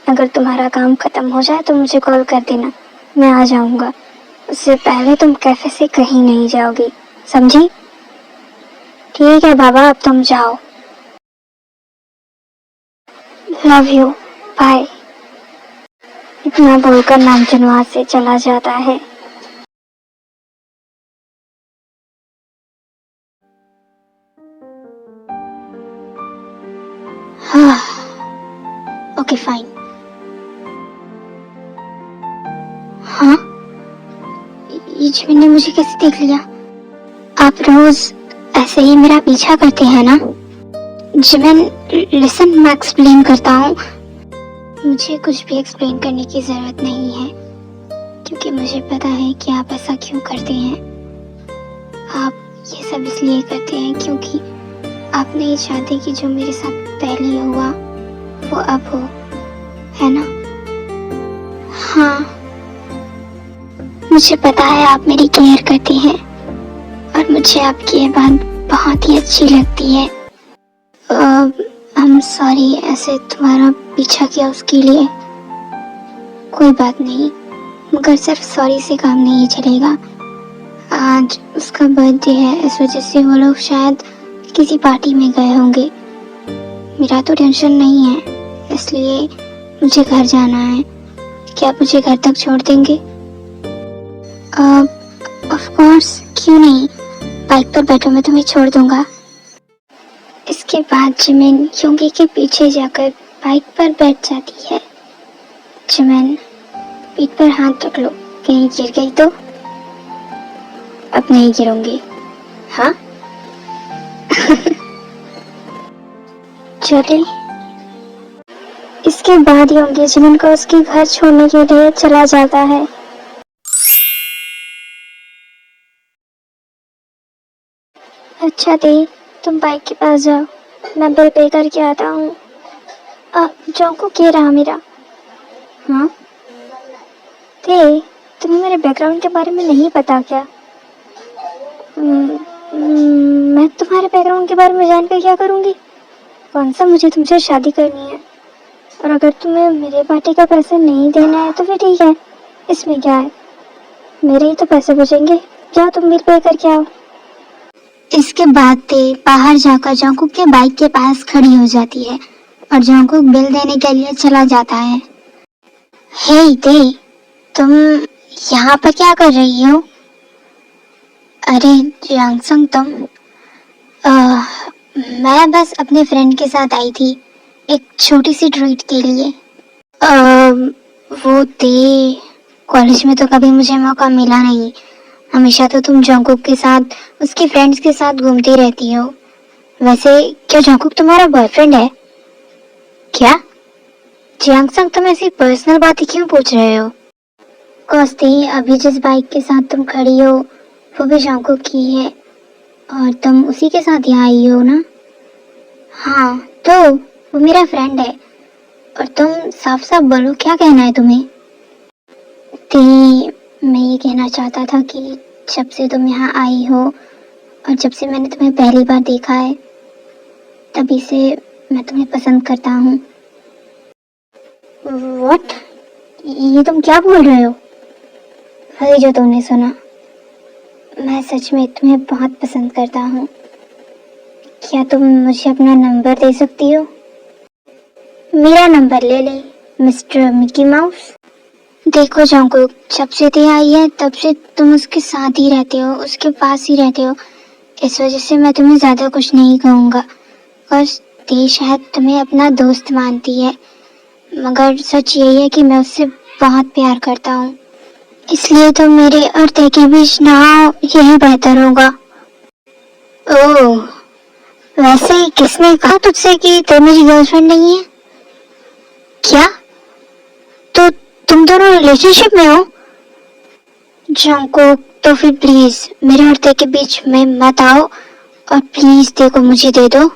अगर तुम्हारा काम खत्म हो जाए तो मुझे कॉल कर देना, मैं आ जाऊंगा। उससे पहले तुम कैफे से कहीं नहीं जाओगी, समझी? ठीक है बाबा, अब तुम जाओ। Love you, bye. इतना बोलकर नामजुन वहां से चला जाता है। हाँ, ओके फाइन। हाँ, ये जिमिन ने मुझे कैसे देख लिया? आप रोज ऐसे ही मेरा पीछा करते हैं ना? जिमिन, लिसन, मैं एक्सप्लेन करता हूँ। मुझे कुछ भी एक्सप्लेन करने की जरूरत नहीं है, क्योंकि मुझे पता है कि आप ऐसा क्यों करते हैं। आप ये सब इसलिए करते हैं क्योंकि आपने ये चाहते कि जो मेरे साथ पहले हुआ वो अब हो, है ना? हाँ, मुझे पता है आप मेरी केयर करते हैं और मुझे आपकी ये बात बहुत ही अच्छी लगती है। I'm सॉरी ऐसे तुम्हारा पीछा किया उसके लिए। कोई बात नहीं, मगर सिर्फ सॉरी से काम नहीं चलेगा। आज उसका बर्थडे है, इस वजह से वो लोग शायद किसी पार्टी में गए होंगे। मेरा तो टेंशन नहीं है, इसलिए मुझे घर जाना है। क्या आप मुझे घर तक छोड़ देंगे? ऑफ कोर्स, क्यों नहीं। बाइक पर बैठो, मैं तुम्हें छोड़ दूंगा। इसके बाद जिमिन योंगी के पीछे जाकर बाइक पर बैठ जाती है। जिमिन, पीठ पर हाथ रख लो, कहीं गिर गई तो? अब नहीं गिरूंगी। हाँ? चले। इसके बाद योंगी जिमिन को उसके घर छोड़ने के लिए चला जाता है। अच्छा दी, तुम बाइक के पास जाओ, मैं बिल पे करके आता हूँ। जोंको कह रहा मेरा। हाँ ते, तुम्हें मेरे बैकग्राउंड के बारे में नहीं पता क्या? मैं तुम्हारे बैकग्राउंड के बारे में जानकर क्या करूँगी? कौन सा मुझे तुमसे शादी करनी है? और अगर तुम्हें मेरे पार्टी का पैसा नहीं देना है तो फिर ठीक है, इसमें क्या है, मेरे ही तो पैसे बचेंगे। जाओ तुम बिल पे करके आओ। इसके बाद ते बाहर जाकर जोंकुक के बाइक के पास खड़ी हो जाती है और जोंकुक बिल देने के लिए चला जाता है। हे ते, तुम यहाँ पर क्या कर रही हो? अरे यांगसंग, तुम मैं बस अपने फ्रेंड के साथ आई थी एक छोटी सी ट्रीट के लिए। वो ते, कॉलेज में तो कभी मुझे मौका मिला नहीं, हमेशा तो तुम जोंकुक के साथ उसके फ्रेंड्स के साथ घूमती रहती हो। वैसे क्या जोंकुक तुम्हारा बॉयफ्रेंड है क्या? जियांगसंग, तुम ऐसी पर्सनल बातें क्यों पूछ रहे हो? कोस्ती, अभी जिस बाइक के साथ तुम खड़ी हो वो भी जोंकुक की है और तुम उसी के साथ यहाँ आई हो ना? हाँ, तो वो मेरा फ्रेंड है। और तुम साफ साफ बोलो, क्या कहना है तुम्हें? मैं ये कहना चाहता था कि जब से तुम यहाँ आई हो और जब से मैंने तुम्हें पहली बार देखा है तभी से मैं तुम्हें पसंद करता हूँ। What? ये तुम क्या बोल रहे हो? वही जो तुमने सुना, मैं सच में तुम्हें बहुत पसंद करता हूँ। क्या तुम मुझे अपना नंबर दे सकती हो? मेरा नंबर ले ले मिस्टर मिकी माउस। देखो जंकुक, जब से ते आई है तब से तुम उसके साथ ही रहते हो, उसके पास ही रहते हो। इस वजह से मैं तुम्हें ज्यादा कुछ नहीं कहूँगा। बस ते शायद तुम्हें अपना दोस्त मानती है, मगर सच यही है कि मैं उससे बहुत प्यार करता हूँ। इसलिए तो मेरे और ते के बीच ना हो, यही बेहतर होगा। ओह, वैसे किसने कहा तुझसे कि ते मेरी गर्लफ्रेंड नहीं है? क्या? तो तुम दोनों रिलेशनशिप में हो? जंकुक, तो फिर प्लीज मेरे और ते के बीच में मत आओ और प्लीज ते को मुझे दे दो।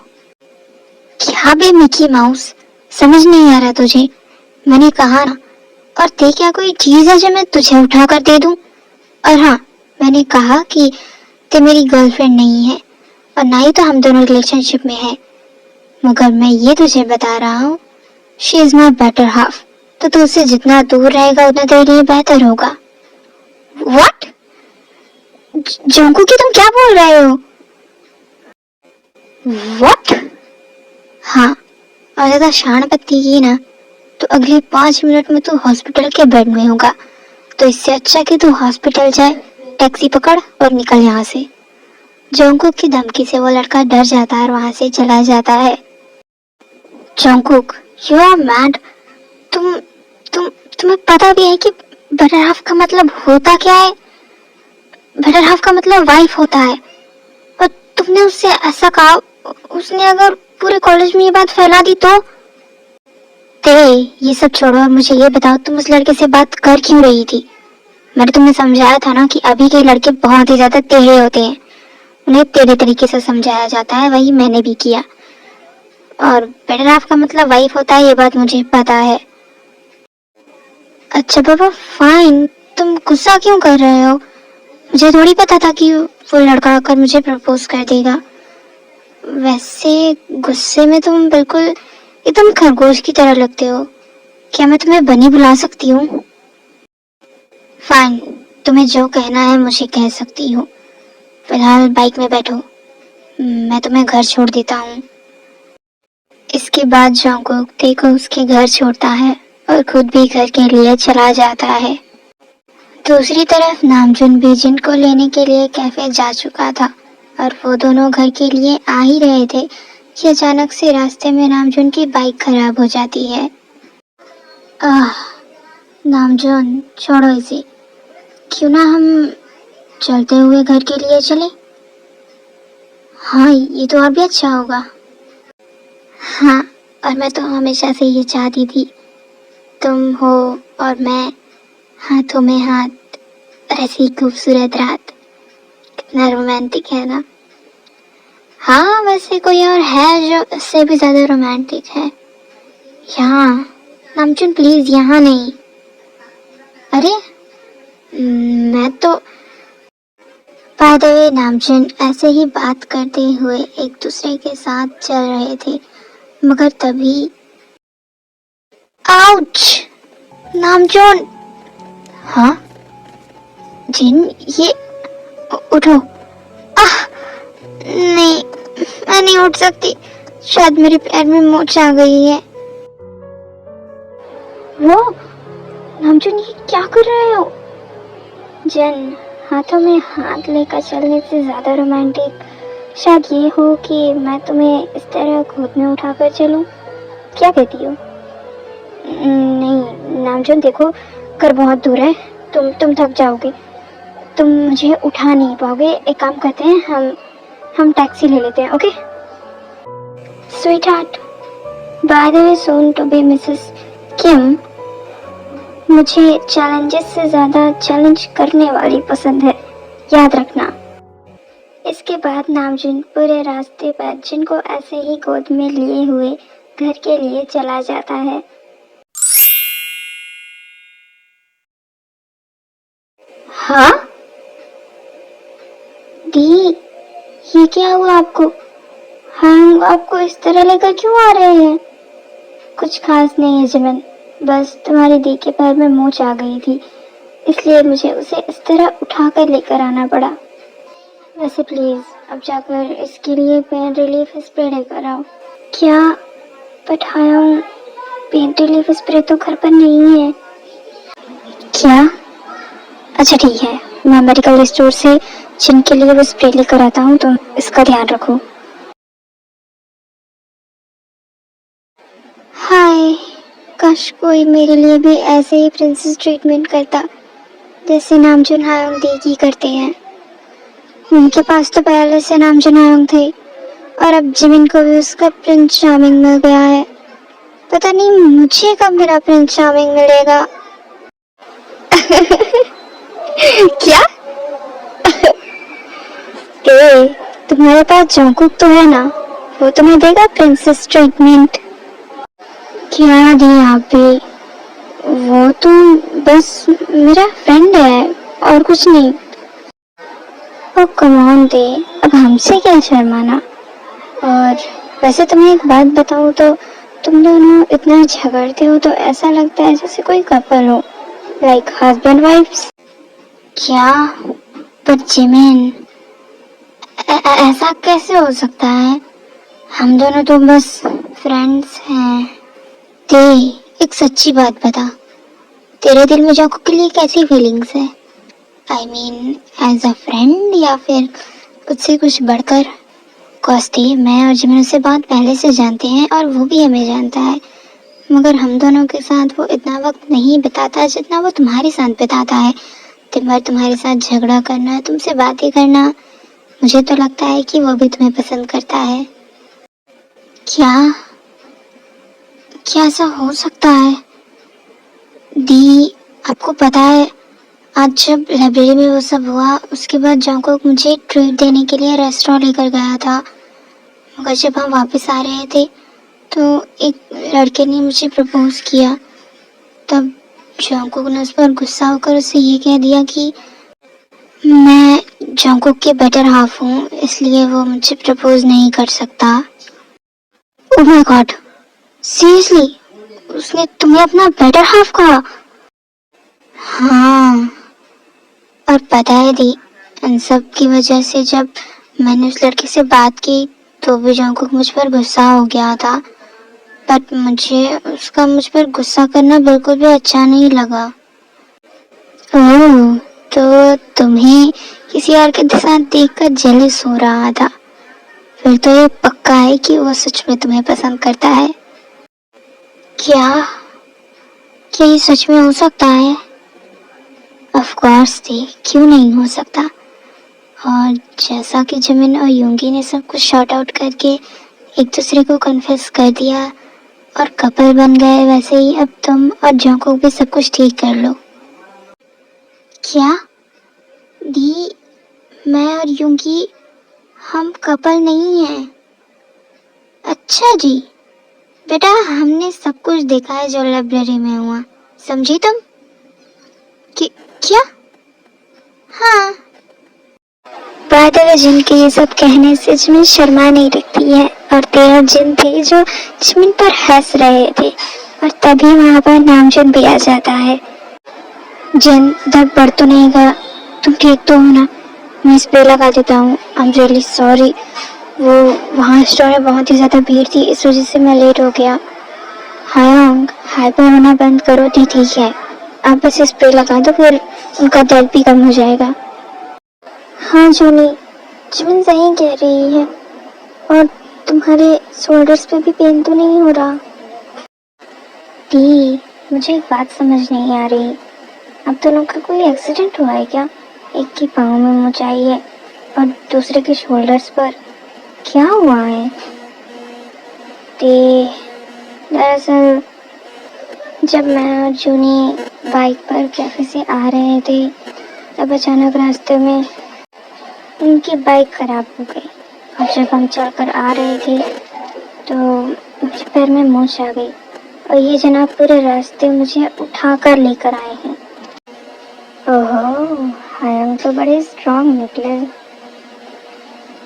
क्या बे मिकी माउस, समझ नहीं आ रहा तुझे? मैंने कहा ना, और ते क्या कोई चीज है जो मैं तुझे उठा कर दे दूं? और हाँ, मैंने कहा कि ते मेरी गर्लफ्रेंड नहीं है और ना ही तो हम दोनों रिलेशनशिप में है। मगर मैं ये तुझे बता रहा हूँ, she is my better half. तो तू उससे जितना दूर रहेगा उतना तेरे लिए बेहतर होगा। व्हाट? जंकू की तुम क्या बोल रहे हो? व्हाट? हाँ, और ज्यादा शान पत्ती की ना तो अगले 5 मिनट में तू हॉस्पिटल के बेड में होगा। तो इससे अच्छा कि तू हॉस्पिटल जाए, टैक्सी पकड़ और निकल यहाँ से। जोंकुक की धमकी से वो लड़का डर जाता है और वहां से चला जाता है। जोंकुक, यू आर मैड। तुम तुम तुम्हें पता भी है कि बेटर हाफ का मतलब होता क्या है? बेटर हाफ का मतलब वाइफ होता है। और तुमने उससे ऐसा कहा, उसने अगर पूरे कॉलेज में ये बात फैला दी तो? ते, ये सब छोड़ो और मुझे ये बताओ, तुम उस लड़के से बात कर क्यों रही थी? मैंने तुम्हें समझाया था ना कि अभी के लड़के बहुत ही ज्यादा टेढ़े होते हैं, उन्हें टेढ़े तरीके से समझाया जाता है, वही मैंने भी किया। और बेटर हाफ का मतलब वाइफ होता है, ये बात मुझे पता है। अच्छा बाबा फाइन, तुम गुस्सा क्यों कर रहे हो? मुझे थोड़ी पता था कि वो लड़का आकर मुझे प्रपोज कर देगा। वैसे गुस्से में तुम बिल्कुल एकदम खरगोश की तरह लगते हो। क्या मैं तुम्हें बनी बुला सकती हूँ? फाइन, तुम्हें जो कहना है मुझे कह सकती हो। फिलहाल बाइक में बैठो, मैं तुम्हें घर छोड़ देता हूँ। इसके बाद जंकुक ते को उसके घर छोड़ता है और खुद भी घर के लिए चला जाता है। दूसरी तरफ नामजुन भी जिन को लेने के लिए कैफे जा चुका था और वो दोनों घर के लिए आ ही रहे थे कि अचानक से रास्ते में नामजुन की बाइक खराब हो जाती है। आह, नामजुन छोड़ो इसे, क्यों ना हम चलते हुए घर के लिए चले? हाँ, ये तो और भी अच्छा होगा। हाँ, और मैं तो हमेशा से ये चाहती थी, तुम हो और मैं हाथों में हाथ, और ऐसी खूबसूरत रात। कितना रोमांटिक है ना? हाँ, वैसे कोई और है जो इससे भी ज्यादा रोमांटिक है। यहाँ नामचुन प्लीज, यहाँ नहीं। अरे मैं तो बाय द वे नामचुन ऐसे ही बात करते हुए एक दूसरे के साथ चल रहे थे, मगर तभी आउच! नामचुन! हाँ जिन, ये उठो। आह नहीं, मैं नहीं उठ सकती, शायद मेरे पैर में मोच आ गई है। वो नामचुन, ये क्या कर रहे हो? जन, हाथों में हाथ लेकर चलने से ज्यादा रोमांटिक शायद ये हो कि मैं तुम्हें इस तरह गोद में उठाकर चलूं। क्या कहती हो? नहीं नामचुन, देखो घर बहुत दूर है, तुम थक जाओगे, तुम मुझे उठा नहीं पाओगे। एक काम करते हैं, हम टैक्सी ले लेते हैं, okay? Sweetheart, by the way soon to be Mrs Kim, मुझे चैलेंजेस से ज्यादा चैलेंज करने वाली पसंद है, याद रखना। इसके बाद नामजुन पूरे रास्ते पर जिन को ऐसे ही गोद में लिए हुए घर के लिए चला जाता है। हाँ दी, ये क्या हुआ आपको? हम आपको इस तरह लेकर क्यों आ रहे हैं? कुछ खास नहीं है जिमन, बस तुम्हारी दी के पैर में मोच आ गई थी, इसलिए मुझे उसे इस तरह उठाकर लेकर आना पड़ा। वैसे प्लीज अब जाकर इसके लिए पेन रिलीफ स्प्रे लेकर आओ। क्या? But I am pain relief spray तो घर पर नहीं है। क्या? अच्छा ठीक है, मैं मेडिकल स्टोर से जिनके लिए वो स्प्रे लेकर आता हूँ, तुम इसका ध्यान रखो। हाय, काश कोई मेरे लिए भी ऐसे ही प्रिंसेस ट्रीटमेंट करता जैसे नामचुन हायोंग दी की करते हैं। उनके पास तो पहले से नामचुन हायोंग थे और अब जिमिन को भी उसका प्रिंस चार्मिंग मिल गया है। पता नहीं मुझे कब मेरा प्रिंस चार्मिंग मिलेगा। क्या? ए, तुम्हारे पास जंगकुक तो है ना, वो तुम्हें देगा प्रिंसेस ट्रीटमेंट। क्या दी आप भी, वो तो बस मेरा फ्रेंड है और कुछ नहीं। ओ कम ऑन दे, अब हमसे क्या शर्माना। और वैसे तुम्हें एक बात बताऊं तो तुम दोनों इतना झगड़ते हो तो ऐसा लगता है जैसे कोई कपल हो, लाइक हस्बैंड वाइफ्स। क्या? पर जिमिन, ऐसा कैसे हो सकता है? हम दोनों तो बस फ्रेंड्स हैं। ते, एक सच्ची बात बता, तेरे दिल में जाकू के लिए कैसी फीलिंग्स है? I mean as a friend या फिर उससे कुछ बढ़कर? कॉस्टी, मैं और जिमिन उससे बहुत पहले से जानते हैं और वो भी हमें जानता है, मगर हम दोनों के साथ वो इतना वक्त नहीं बिताता जितना वो तुम्हारे साथ बिताता है। दिन भर तुम्हारे साथ झगड़ा करना, तुमसे बातें करना, मुझे तो लगता है कि वो भी तुम्हें पसंद करता है। क्या? क्या ऐसा हो सकता है? दी, आपको पता है, आज जब लाइब्रेरी में वो सब हुआ उसके बाद जंगकुक मुझे ट्रीट देने के लिए रेस्टोरेंट लेकर गया था, मगर जब हम वापस आ रहे थे तो एक लड़के ने मुझे प्रपोज किया। तब जंगकुक ने उस पर गुस्सा होकर उसे ये कह दिया कि मैं जंगकुक के बेटर हाफ हूँ, इसलिए वो मुझे प्रपोज नहीं कर सकता। Oh my God, seriously? उसने तुम्हें अपना बेटर हाफ कहा? हाँ, और पता है दी, इन सब की वजह से जब मैंने उस लड़के से बात की तो भी जंगकुक मुझ पर गुस्सा हो गया था, बट मुझे उसका मुझ पर गुस्सा करना बिल्कुल भी अच्छा नहीं लगा। ओह, तो तुम्हें किसी और के साथ देखकर जेलस हो रहा था? फिर तो ये पक्का है कि वो सच में तुम्हें पसंद करता है। क्या? क्या ये सच में हो सकता है? ऑफ कोर्स थी, क्यों नहीं हो सकता। और जैसा कि जिमिन और यूंगी ने सब कुछ शॉर्ट आउट करके एक दूसरे को कन्फेस कर दिया और कपल बन गए, वैसे ही अब तुम और जंगकुक भी सब कुछ ठीक कर लो। क्या? दी, मैं और यूंगी हम कपल नहीं हैं। अच्छा जी, बेटा हमने सब कुछ देखा है जो लाइब्रेरी में हुआ, समझी तुम? क्या? हाँ। बात है जिन के ये सब कहने से जिमिन शर्मा नहीं दिखती है और 13 जिन थे जो जिमिन पर हंस रहे थे और तभी वहाँ पर नामजुन भी आ जाता है। जिन, दर्द बढ़ तो नहीं गया? तुम ठीक तो हो ना? मैं स्प्रे लगा देता हूँ। आई एम रियली सॉरी, वो वहाँ स्टोर में बहुत ही ज़्यादा भीड़ थी, इस वजह से मैं लेट हो गया। हायोंग, हाइपर होना बंद करो। ठीक है, आप बस स्प्रे लगा दो, फिर उनका दर्द भी कम हो जाएगा। हाँ जूनी, जिमिन सही कह रही है। और तुम्हारे शोल्डर्स पे भी पेन तो नहीं हो रहा? दी, मुझे एक बात समझ नहीं आ रही, अब दोनों का कोई एक्सीडेंट हुआ है क्या? एक की पाँव में मोचाई है और दूसरे के शोल्डर्स पर। क्या हुआ है? दरअसल जब मैं और जूनी बाइक पर कैफे से आ रहे थे तब अचानक रास्ते में उनकी बाइक खराब हो गई और जब हम चलकर आ रहे थे तो मुझे पैर में मोच आ गई और ये जनाब पूरे रास्ते मुझे उठाकर लेकर आए हैं। ओहो, हायंग तो बड़े स्ट्रांग निकले।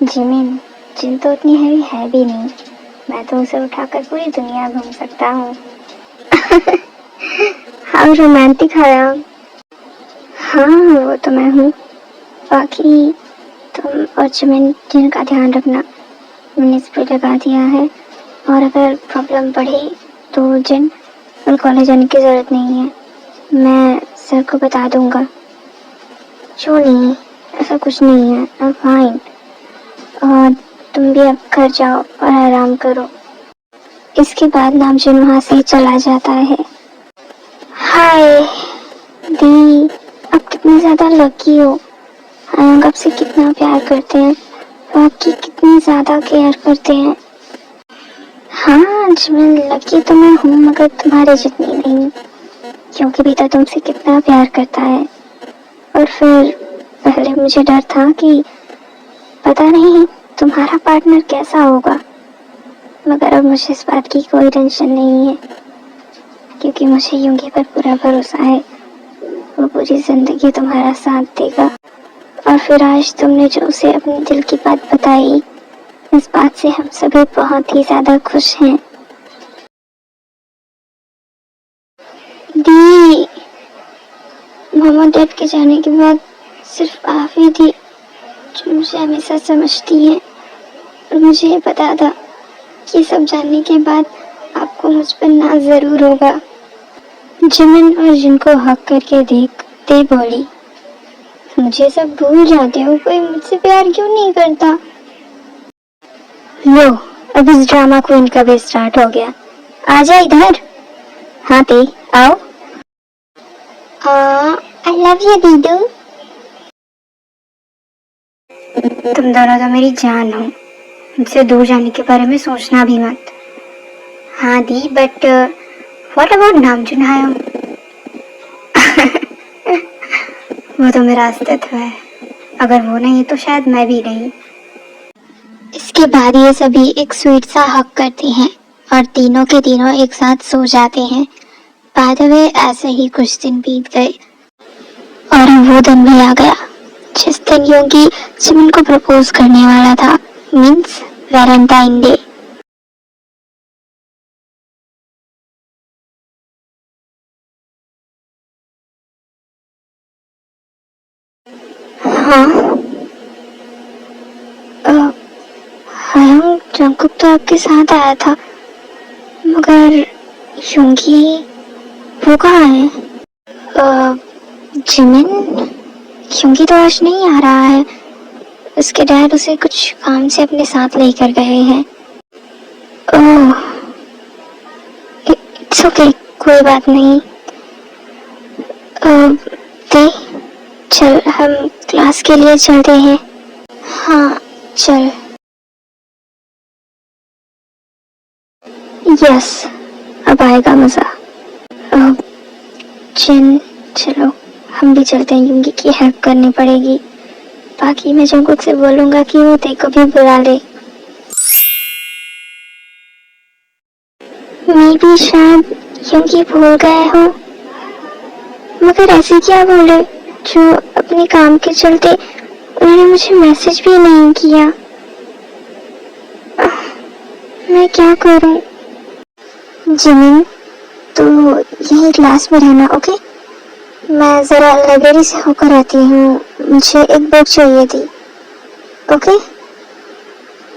जिमिन, जिन तो उतनी हैवी है भी नहीं, मैं तो उसे उठाकर पूरी दुनिया घूम सकता हूँ। हाउ रोमांटिक हायंग। हाँ वो तो मैं हूँ। बाकी तुम और जिमिन जिनका ध्यान रखना, मैंने स्प्रे लगा दिया है और अगर प्रॉब्लम बढ़े तो जिन और कॉलेज जाने की ज़रूरत नहीं है। मैं सर को बता दूंगा। क्यों नहीं, ऐसा कुछ नहीं है। I am fine. और तुम भी अब घर जाओ और आराम करो। इसके बाद नामजुन वहाँ से चला जाता है। हाय दी, आप कितनी ज़्यादा लकी हो। आयंग आपसे कितना प्यार करते हैं, वो आपकी कितनी ज़्यादा केयर करते हैं। हाँ जिमिन, लकी तो मैं हूँ मगर तुम्हारे जितनी नहीं, क्योंकि बेटा तुमसे कितना प्यार करता है। और फिर पहले मुझे डर था कि पता नहीं तुम्हारा पार्टनर कैसा होगा, मगर अब मुझे इस बात की कोई टेंशन नहीं है, क्योंकि मुझे यूंगी पर पूरा भरोसा है। वो पूरी जिंदगी तुम्हारा साथ देगा। और फिर आज तुमने जो उसे अपने दिल की बात बताई, इस बात से हम सभी बहुत ही ज्यादा खुश हैं। दी, मामा डैड के जाने के बाद सिर्फ आप ही थी जो मुझे हमेशा समझती हैं। और मुझे ये पता था कि सब जानने के बाद आपको मुझ पर नाज जरूर होगा। जिमिन और जिनको हक करके देखते बोली, मुझे सब भूल जाते हो, कोई मुझसे प्यार क्यों नहीं करता। लो, अब इस ड्रामा क्वीन का भी स्टार्ट हो गया। आजा इधर। हाँ ते, आओ। आई लव यू दीदू। तुम दोनों तो मेरी जान हो, मुझसे दूर जाने के बारे में सोचना भी मत। हाँ दी, बट व्हाट अबाउट नामजुन हायंग? वो तो मेरा अस्तित्व है, अगर वो नहीं तो शायद मैं भी नहीं। इसके बाद ये सभी एक स्वीट सा हक करते हैं और तीनों के तीनों एक साथ सो जाते हैं। बाद में ऐसे ही कुछ दिन बीत गए और वो दिन भी आ गया जिस दिन योगी जिमिन को प्रपोज करने वाला था, मीन्स वैलेंटाइन डे। हाँ, हायंग जंगकुक तो आपके साथ आया था, मगर योगी वो कहाँ है? जिमिन, योगी तो आज नहीं आ रहा है। उसके डैड उसे कुछ काम से अपने साथ लेकर गए हैं। ओह, इट्स ओके, कोई बात नहीं। दे, चल हम क्लास के लिए चलते हैं। हाँ चल। यस, अब आएगा मजा। जिन, चलो हम भी चलते हैं, यूंगी की हेल्प करनी पड़ेगी। बाकी मैं जंगकुक से बोलूंगा कि वो तेको भी बुला ले। मैं भी शायद यूंगी भूल गए हो, मगर ऐसे क्या बोले जो अपने काम के चलते उन्होंने मुझे मैसेज भी नहीं किया। मैं क्या करूं? जिमिन, तो यही क्लास में रहना, ओके? मैं जरा लाइब्रेरी से होकर आती हूँ, मुझे एक बुक चाहिए थी। ओके?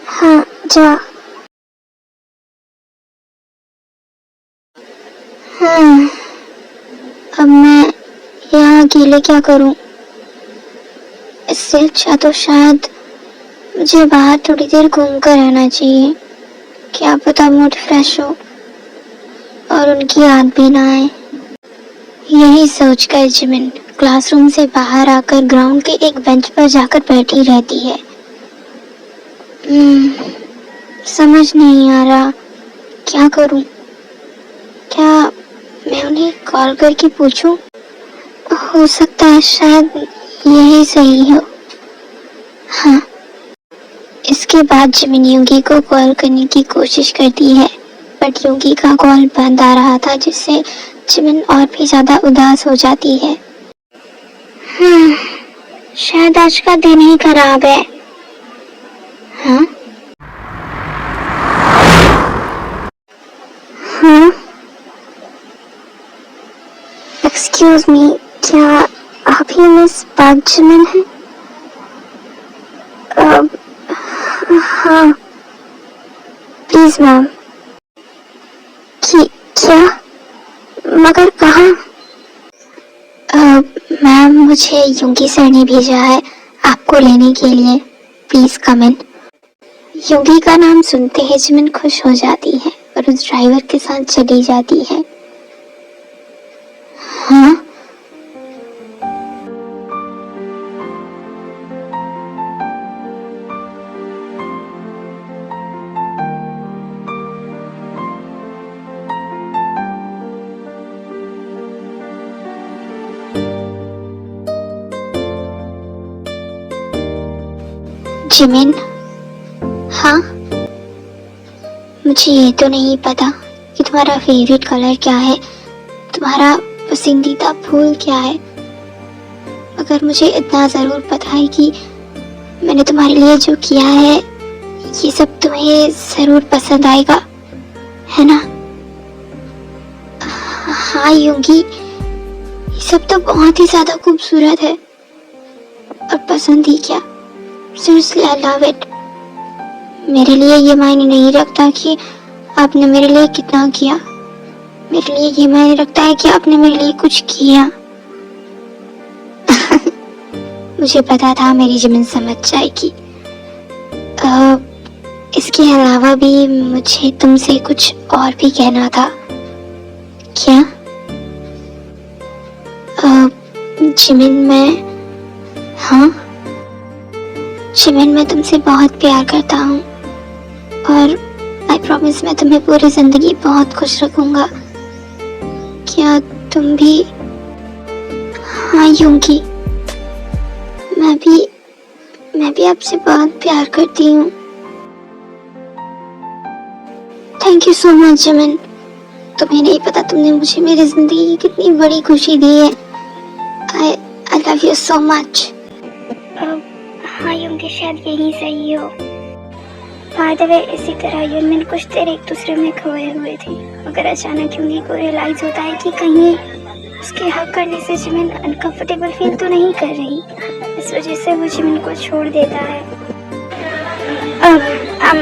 हाँ जा। अब मैं यहाँ अकेले क्या करूं? इससे अच्छा तो शायद मुझे बाहर थोड़ी देर घूम कर रहना चाहिए। क्या पता मूड फ्रेश हो और उनकी याद भी ना आए। यही सोचकर जिमिन क्लासरूम से बाहर आकर ग्राउंड के एक बेंच पर जाकर बैठी रहती है। समझ नहीं आ रहा क्या करूं। क्या मैं उन्हें कॉल करके पूछूं? हो सकता है शायद यही सही हो। हाँ, इसके बाद जिमिन योगी को कॉल करने की कोशिश करती है, बट योगी का कॉल बंद आ रहा था, जिससे जिमिन और भी ज्यादा उदास हो जाती है। शायद आज का दिन ही खराब है। हाँ? हाँ? एक्सक्यूज मी, क्या आप ही मिस पार्क जिमिन हैं? हाँ, प्लीज मैम। क्या? मुझे योगी सर ने भेजा है आपको लेने के लिए, प्लीज कम इन। योगी का नाम सुनते ही जिमिन खुश हो जाती है और उस ड्राइवर के साथ चली जाती है। हाँ, जिमिन, हाँ, मुझे ये तो नहीं पता कि तुम्हारा फेवरेट कलर क्या है, तुम्हारा पसंदीदा फूल क्या है, मगर मुझे इतना ज़रूर पता है कि मैंने तुम्हारे लिए जो किया है ये सब तुम्हें ज़रूर पसंद आएगा, है ना? हाँ योगी, ये सब तो बहुत ही ज़्यादा खूबसूरत है और पसंद ही क्या, सीरियसली आई लव इट। मेरे लिए ये मायने नहीं रखता कि आपने मेरे लिए कितना किया, मेरे लिए ये मायने रखता है कि आपने मेरे लिए कुछ किया। मुझे पता था मेरी जिमिन समझ जाएगी। इसके अलावा भी मुझे तुमसे कुछ और भी कहना था। क्या? जिमिन, हाँ जिमिन, मैं तुमसे बहुत प्यार करता हूँ और आई प्रॉमिस मैं तुम्हें पूरी जिंदगी बहुत खुश रखूंगा। क्या तुम भी? हाँ योगी, मैं भी आपसे बहुत प्यार करती हूँ। Thank you so much Jimin, तुम्हें नहीं पता तुमने मुझे मेरी जिंदगी की कितनी बड़ी खुशी दी है। आई लव यू सो मच। हाँ योगी, शायद यही सही हो। बाय द वे, इसी तरह यूनमिन कुछ देर एक दूसरे में खोए हुए थे, मगर अचानक योगी को रियलाइज होता है कि कहीं उसके हक करने से जिमिन अनकंफर्टेबल फील तो नहीं कर रही। इस वजह से वो जिमिन को छोड़ देता है।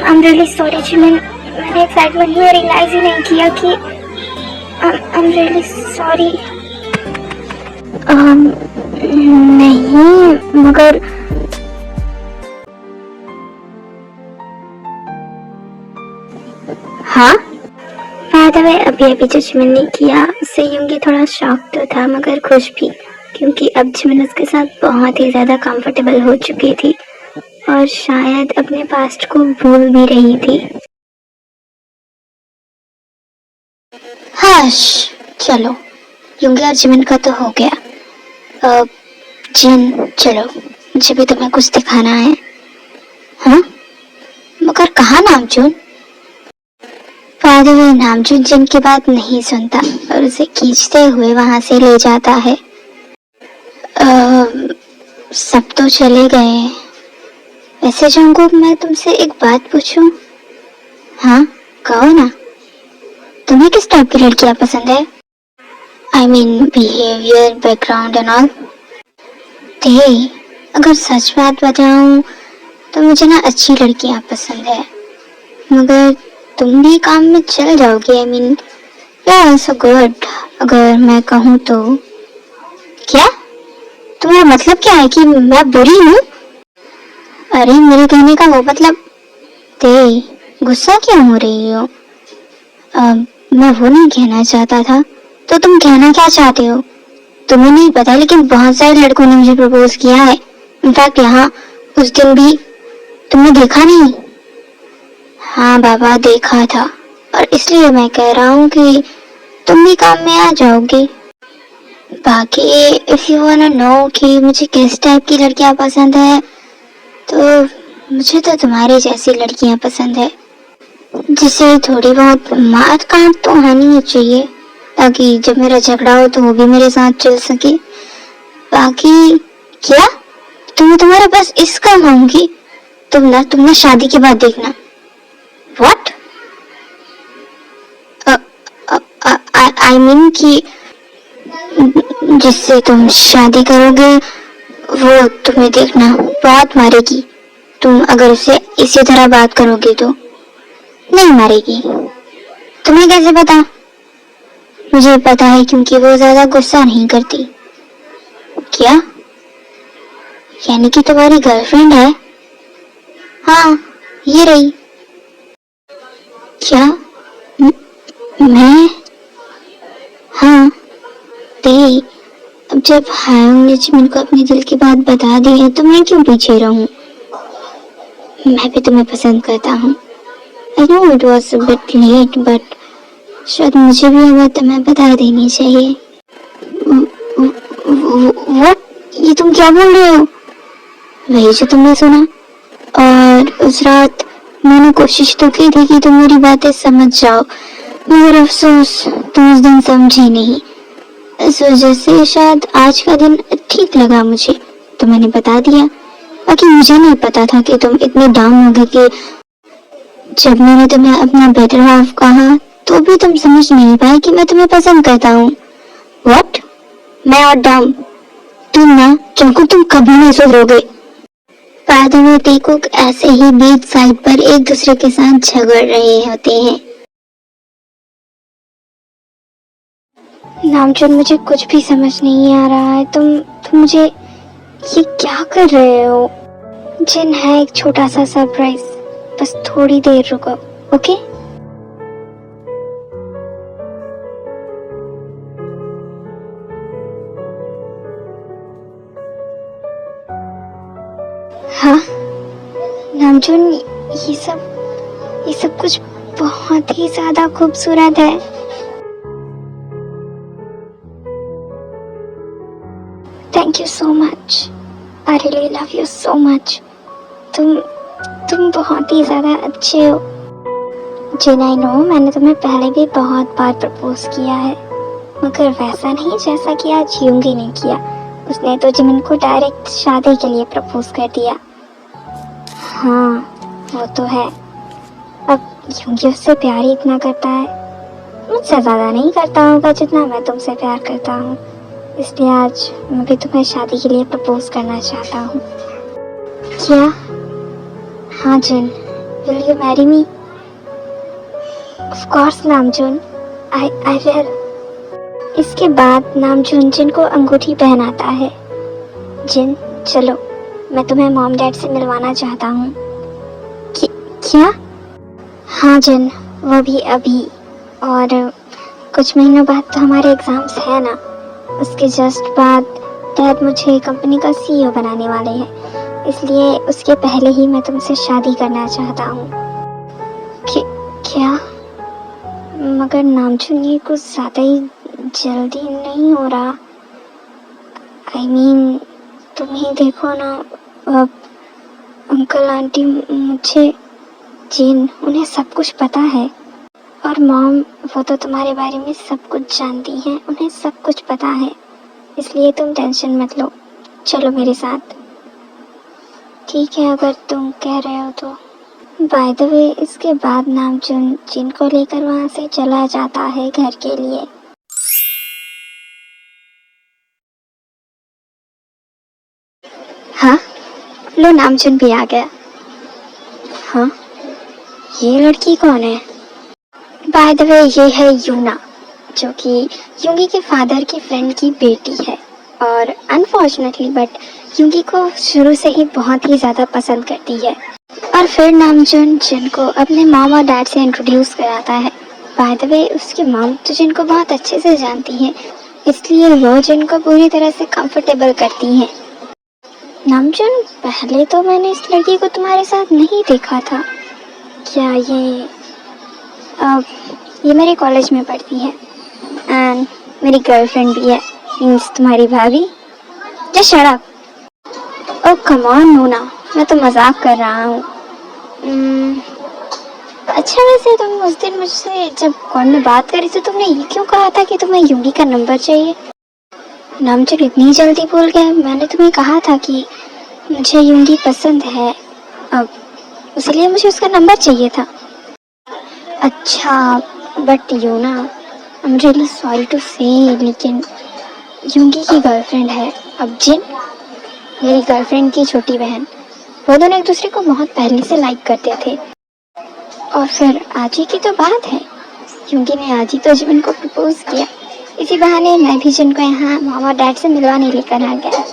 I'm really sorry जिमिन, मैंने एक्साइटमेंट में रियलाइज ही नहीं किया कि I'm really sorry। नहीं, मगर हाँ, बाय द वे, अभी जो जिमिन ने किया उससे योगी थोड़ा शॉक तो था मगर खुश भी, क्योंकि अब जिमिन उसके साथ बहुत ही ज्यादा कंफर्टेबल हो चुकी थी और शायद अपने पास्ट को भूल भी रही थी। हाँ चलो, योगी और जिमिन का तो हो गया। जिन, चलो मुझे भी तुम्हें कुछ दिखाना है। हाँ, मगर कहाँ नामचून? नामचून जिन की बात नहीं सुनता और उसे खींचते हुए वहां से ले जाता है। सब तो चले गए। वैसे जंगकुक, मैं तुमसे एक बात पूछूं? हाँ कहो ना, तुम्हें किस टाइप की लड़कियां पसंद है? I mean behaviour, background and all. अगर सच बात बताऊं तो मुझे ना अच्छी लड़कियां पसंद है, मगर तुम भी काम में चल जाओगे। I mean you are also good, अगर मैं कहूँ तो। क्या तुम्हारा मतलब क्या है कि मैं बुरी हूँ? अरे मेरे कहने का वो मतलब, गुस्सा क्यों हो रही हो? मैं वो नहीं कहना चाहता था। तो तुम कहना क्या चाहते हो? तुम्हें नहीं पता, लेकिन बहुत सारे लड़कों ने मुझे प्रपोज किया है। इनफैक्ट यहाँ उस दिन भी तुमने देखा नहीं? हाँ बाबा, देखा था, और इसलिए मैं कह रहा हूँ कि तुम भी काम में आ जाओगे। बाकी इफ यू वांना नो कि मुझे किस टाइप की लड़कियां पसंद है, तो मुझे तो तुम्हारी जैसी लड़कियां पसंद है, जिसे थोड़ी बहुत मार काट तो आनी चाहिए, ताकि जब मेरा झगड़ा हो तो वो भी मेरे साथ चल सके। बाकी क्या तुम्हारा बस इसका कहूंगी, तुम ना शादी के बाद देखना। What? I mean कि जिससे तुम शादी करोगे वो तुम्हें देखना बहुत मारेगी। तुम अगर उससे इसी तरह बात करोगे तो नहीं मारेगी। तुम्हें कैसे पता? मुझे पता है, क्योंकि वो ज्यादा गुस्सा नहीं करती। क्या यानी कि तुम्हारी गर्लफ्रेंड है? हाँ, ये रही। क्या? मैं? हाँ, तेरी। अब जब हायोंग ने जिमिन को अपने दिल की बात बता दी है तो मैं क्यों पीछे रहूं? मैं भी तुम्हें पसंद करता हूँ। I know it was a bit late, but शायद मुझे भी अब तुम्हें बता देनी चाहिए। What? ये तुम क्या बोल रहे हो? वही जो तुमने सुना। और उस रात मैंने कोशिश तो की थी कि तुम मेरी बातें समझ जाओ, मगर अफसोस तुम उस दिन समझी नहीं। इस वजह से शायद आज का दिन ठीक लगा मुझे, तो मैंने बता दिया। बाकी मुझे नहीं पता था कि तुम इतने डाउन होगे कि जब मैंने तुम्हें अपना बेटर हाफ कहा तो भी तुम समझ नहीं पाए कि मैं तुम्हें पसंद करता हूँ। What? मैं और डाउन? तुम ना, क्योंकि तुम कभी नहीं सुधरोगे। बाद में टीकुक ऐसे ही बीच साइड पर एक दूसरे के साथ झगड़ रहे होते हैं। नामचुन, मुझे कुछ भी समझ नहीं आ रहा है। तुम मुझे ये क्या कर रहे हो? जिन है एक छोटा सा सरप्राइज, बस थोड़ी देर रुको, ओके? हाँ नामचुन, ये सब कुछ बहुत ही ज्यादा खूबसूरत है। Thank you so much. I really love you so much. तुम बहुत ही ज्यादा अच्छे हो। जिन, आई नो मैंने तुम्हें पहले भी बहुत बार प्रपोज किया है, मगर वैसा नहीं जैसा कि आज यूंगी ने किया। उसने तो जिमिन को डायरेक्ट शादी के लिए प्रपोज कर दिया। हाँ वो तो है। अब यूंगी उससे प्यार ही इतना करता है, मुझसे ज्यादा नहीं करता होगा जितना मैं तुमसे प्यार करता हूँ। इसलिए आज मैं भी तुम्हें शादी के लिए प्रपोज करना चाहता हूँ। क्या? हाँ Jin, will you marry me? Of course Namjoon, I will. इसके बाद नामचुन जिन को अंगूठी पहनाता है। जिन चलो, मैं तुम्हें मॉम डैड से मिलवाना चाहता हूँ। क्या? हाँ जिन, वो भी अभी। और कुछ महीनों बाद तो हमारे एग्जाम्स है ना, उसके जस्ट बाद डैड मुझे कंपनी का CEO बनाने वाले हैं, इसलिए उसके पहले ही मैं तुमसे शादी करना चाहता हूँ। क्या? मगर नामचुन, ये कुछ ज़्यादा ही जल्दी नहीं हो रहा? I mean, तुम ही देखो ना, अब अंकल आंटी मुझे, जिन, उन्हें सब कुछ पता है। और मॉम, वो तो तुम्हारे बारे में सब कुछ जानती हैं, उन्हें सब कुछ पता है। इसलिए तुम टेंशन मत लो, चलो मेरे साथ। ठीक है, अगर तुम कह रहे हो तो। बाय द वे, इसके बाद नामचुन जिन को लेकर वहाँ से चला जाता है घर के लिए। हाँ, लो नामचुन भी आ गया। हाँ, ये लड़की कौन है? बाय द वे, ये है यूना, जो कि यूंगी के फादर की फ्रेंड की बेटी है, और अनफॉर्चुनेटली बट यूंगी को शुरू से ही बहुत ही ज़्यादा पसंद करती है। और फिर नामचुन जिन को अपने मॉम और डैड से इंट्रोड्यूस कराता है। बाय द वे, उसकी मॉम तो जिन को बहुत अच्छे से जानती है, इसलिए वो जिन को पूरी तरह से कंफर्टेबल करती हैं। नामचुन, पहले तो मैंने इस लड़की को तुम्हारे साथ नहीं देखा था। क्या ये मेरे कॉलेज में पढ़ती है एंड मेरी गर्लफ्रेंड भी है, मीन्स तुम्हारी भाभी। Just shut up. Oh come on नूना, मैं तो मजाक कर रहा हूँ। अच्छा, वैसे तुम उस दिन मुझसे जब कॉल में बात करी तो तुमने ये क्यों कहा था कि तुम्हें यूंगी का नंबर चाहिए? नामचुन इतनी जल्दी भूल गए? मैंने तुम्हें कहा था कि मुझे यूंगी पसंद है, अब इसलिए मुझे उसका नंबर चाहिए था। अच्छा, but Yuna, I am really sorry to say, लेकिन यूंगी की गर्लफ्रेंड है अब जिन, मेरी गर्लफ्रेंड की छोटी बहन। वो दोनों एक दूसरे को बहुत पहले से लाइक करते थे, और फिर आज ही की तो बात है, यूंगी ने आज ही तो जिन को प्रपोज किया। इसी बहाने मैं भी जिन को यहाँ मामा डैड से मिलवाने लेकर आ गया।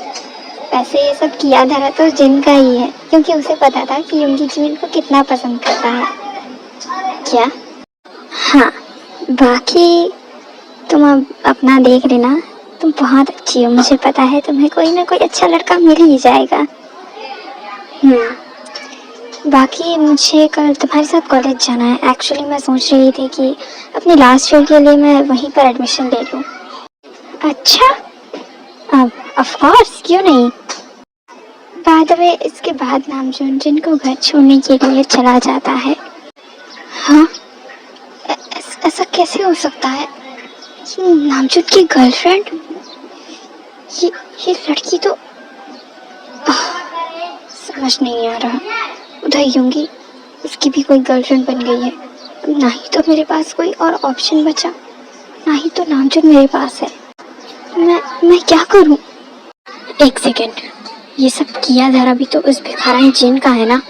वैसे ये सब किया धरा तो जिन का ही है, क्योंकि उसे पता था कि यूंगी जिन को कितना पसंद करता है। क्या? हाँ, बाकी तुम अब अपना देख लेना। तुम बहुत अच्छी हो, मुझे पता है तुम्हें कोई ना कोई अच्छा लड़का मिल ही जाएगा। बाकी मुझे कल तुम्हारे साथ कॉलेज जाना है। एक्चुअली मैं सोच रही थी कि अपने लास्ट ईयर के लिए मैं वहीं पर एडमिशन ले लूँ। अच्छा, ऑफ कोर्स, क्यों नहीं। बाय द वे, इसके बाद नामजुन जिनको घर छोड़ने के लिए चला जाता है। हाँ, ऐसा कैसे हो सकता है? ये नामजुन की गर्लफ्रेंड, ये लड़की तो समझ नहीं आ रहा। उधर यूंगी, उसकी भी कोई गर्लफ्रेंड बन गई है। ना ही तो मेरे पास कोई और ऑप्शन बचा, ना ही तो नामजुन मेरे पास है। मैं क्या करूं? एक सेकेंड, ये सब किया धरा भी तो उस भिखारन जिन का है ना।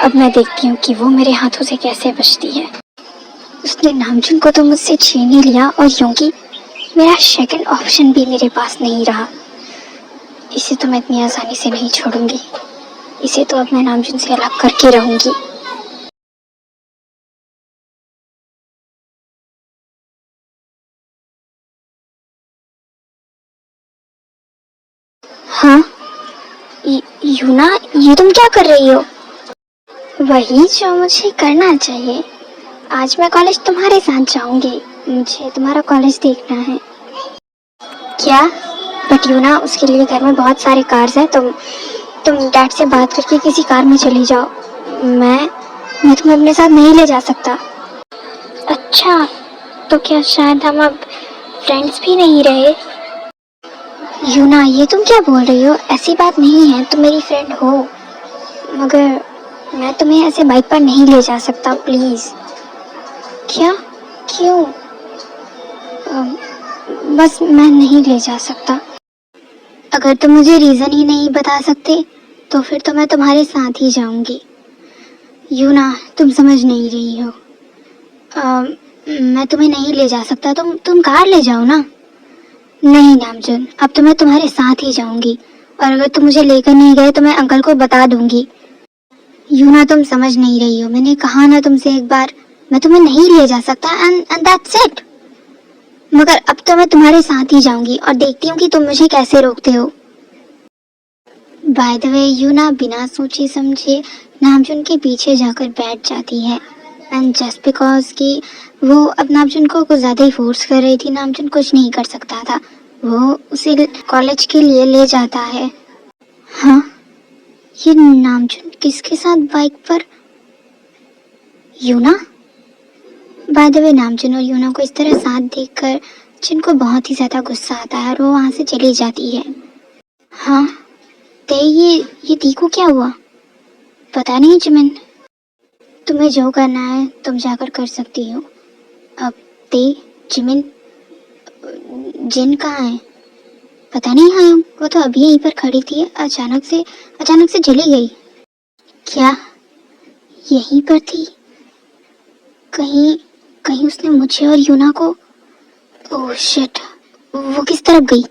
अब मैं देखती हूँ कि वो मेरे हाथों से कैसे बचती है। उसने नामजुन को तो मुझसे छीन ही लिया, और यूंगी मेरा सेकंड ऑप्शन भी मेरे पास नहीं रहा। इसे तो मैं इतनी आसानी से नहीं छोड़ूंगी। इसे तो अब मैं नामजुन से अलग करके रहूंगी। हाँ, यूना, ये तुम क्या कर रही हो? वही जो मुझे करना चाहिए। आज मैं कॉलेज तुम्हारे साथ जाऊंगी। मुझे तुम्हारा कॉलेज देखना है। क्या? बट यूना, उसके लिए घर में बहुत सारे कार्स हैं। तुम डैड से बात करके किसी कार में चली जाओ। मैं तुम्हें अपने साथ नहीं ले जा सकता। अच्छा, तो क्या शायद हम अब फ्रेंड्स भी नहीं रहे? यूना, ये तुम क्या बोल रही हो? ऐसी बात नहीं है, तुम मेरी फ्रेंड हो, मगर मैं तुम्हें ऐसे बाइक पर नहीं ले जा सकता, प्लीज। क्या? क्यों? बस मैं नहीं ले जा सकता। अगर तुम मुझे रीजन ही नहीं बता सकते तो फिर तो मैं तुम्हारे साथ ही जाऊंगी। यूना, तुम समझ नहीं रही हो। मैं तुम्हें नहीं ले जा सकता। तुम कार ले जाओ ना। नहीं नामजुन, अब तो मैं तुम्हारे साथ ही जाऊंगी, और अगर तुम मुझे लेकर नहीं गए तो मैं अंकल को बता दूंगी। यूना, तुम समझ नहीं रही हो। मैंने कहा ना तुमसे एक बार, मैं तुम्हें नहीं ले जा सकता, एंड दैट्स इट। मगर अब तो मैं तुम्हारे साथ ही जाऊंगी, और देखती हूँ कि तुम मुझे कैसे रोकते हो। बाय द वे, यूना बिना सोचे समझे नामजुन के पीछे जाकर बैठ जाती है। एंड जस्ट बिकॉज कि वो अब नामजुन को कुछ ज़्यादा ही फोर्स कर रही थी, नामजुन कुछ नहीं कर सकता था। वो उसे कॉलेज के लिए ले जाता है। हाँ, ये नामजुन किसके साथ बाइक पर? यूना? बाय द वे, नामजुन और यूना को इस तरह साथ देखकर जिनको बहुत ही ज़्यादा गुस्सा आता है, और वो वहाँ से चली जाती है। हाँ, ये दी को क्या हुआ? पता नहीं जिमिन, तुम्हें जो करना है तुम जाकर कर सकती हो। अब जिमिन, जिन कहाँ है? पता नहीं। हाँ, वो तो अभी यहीं पर खड़ी थी, अचानक से चली गई। क्या? यहीं पर थी? कहीं उसने मुझे और यूना को... ओह शिट, वो किस तरफ गई?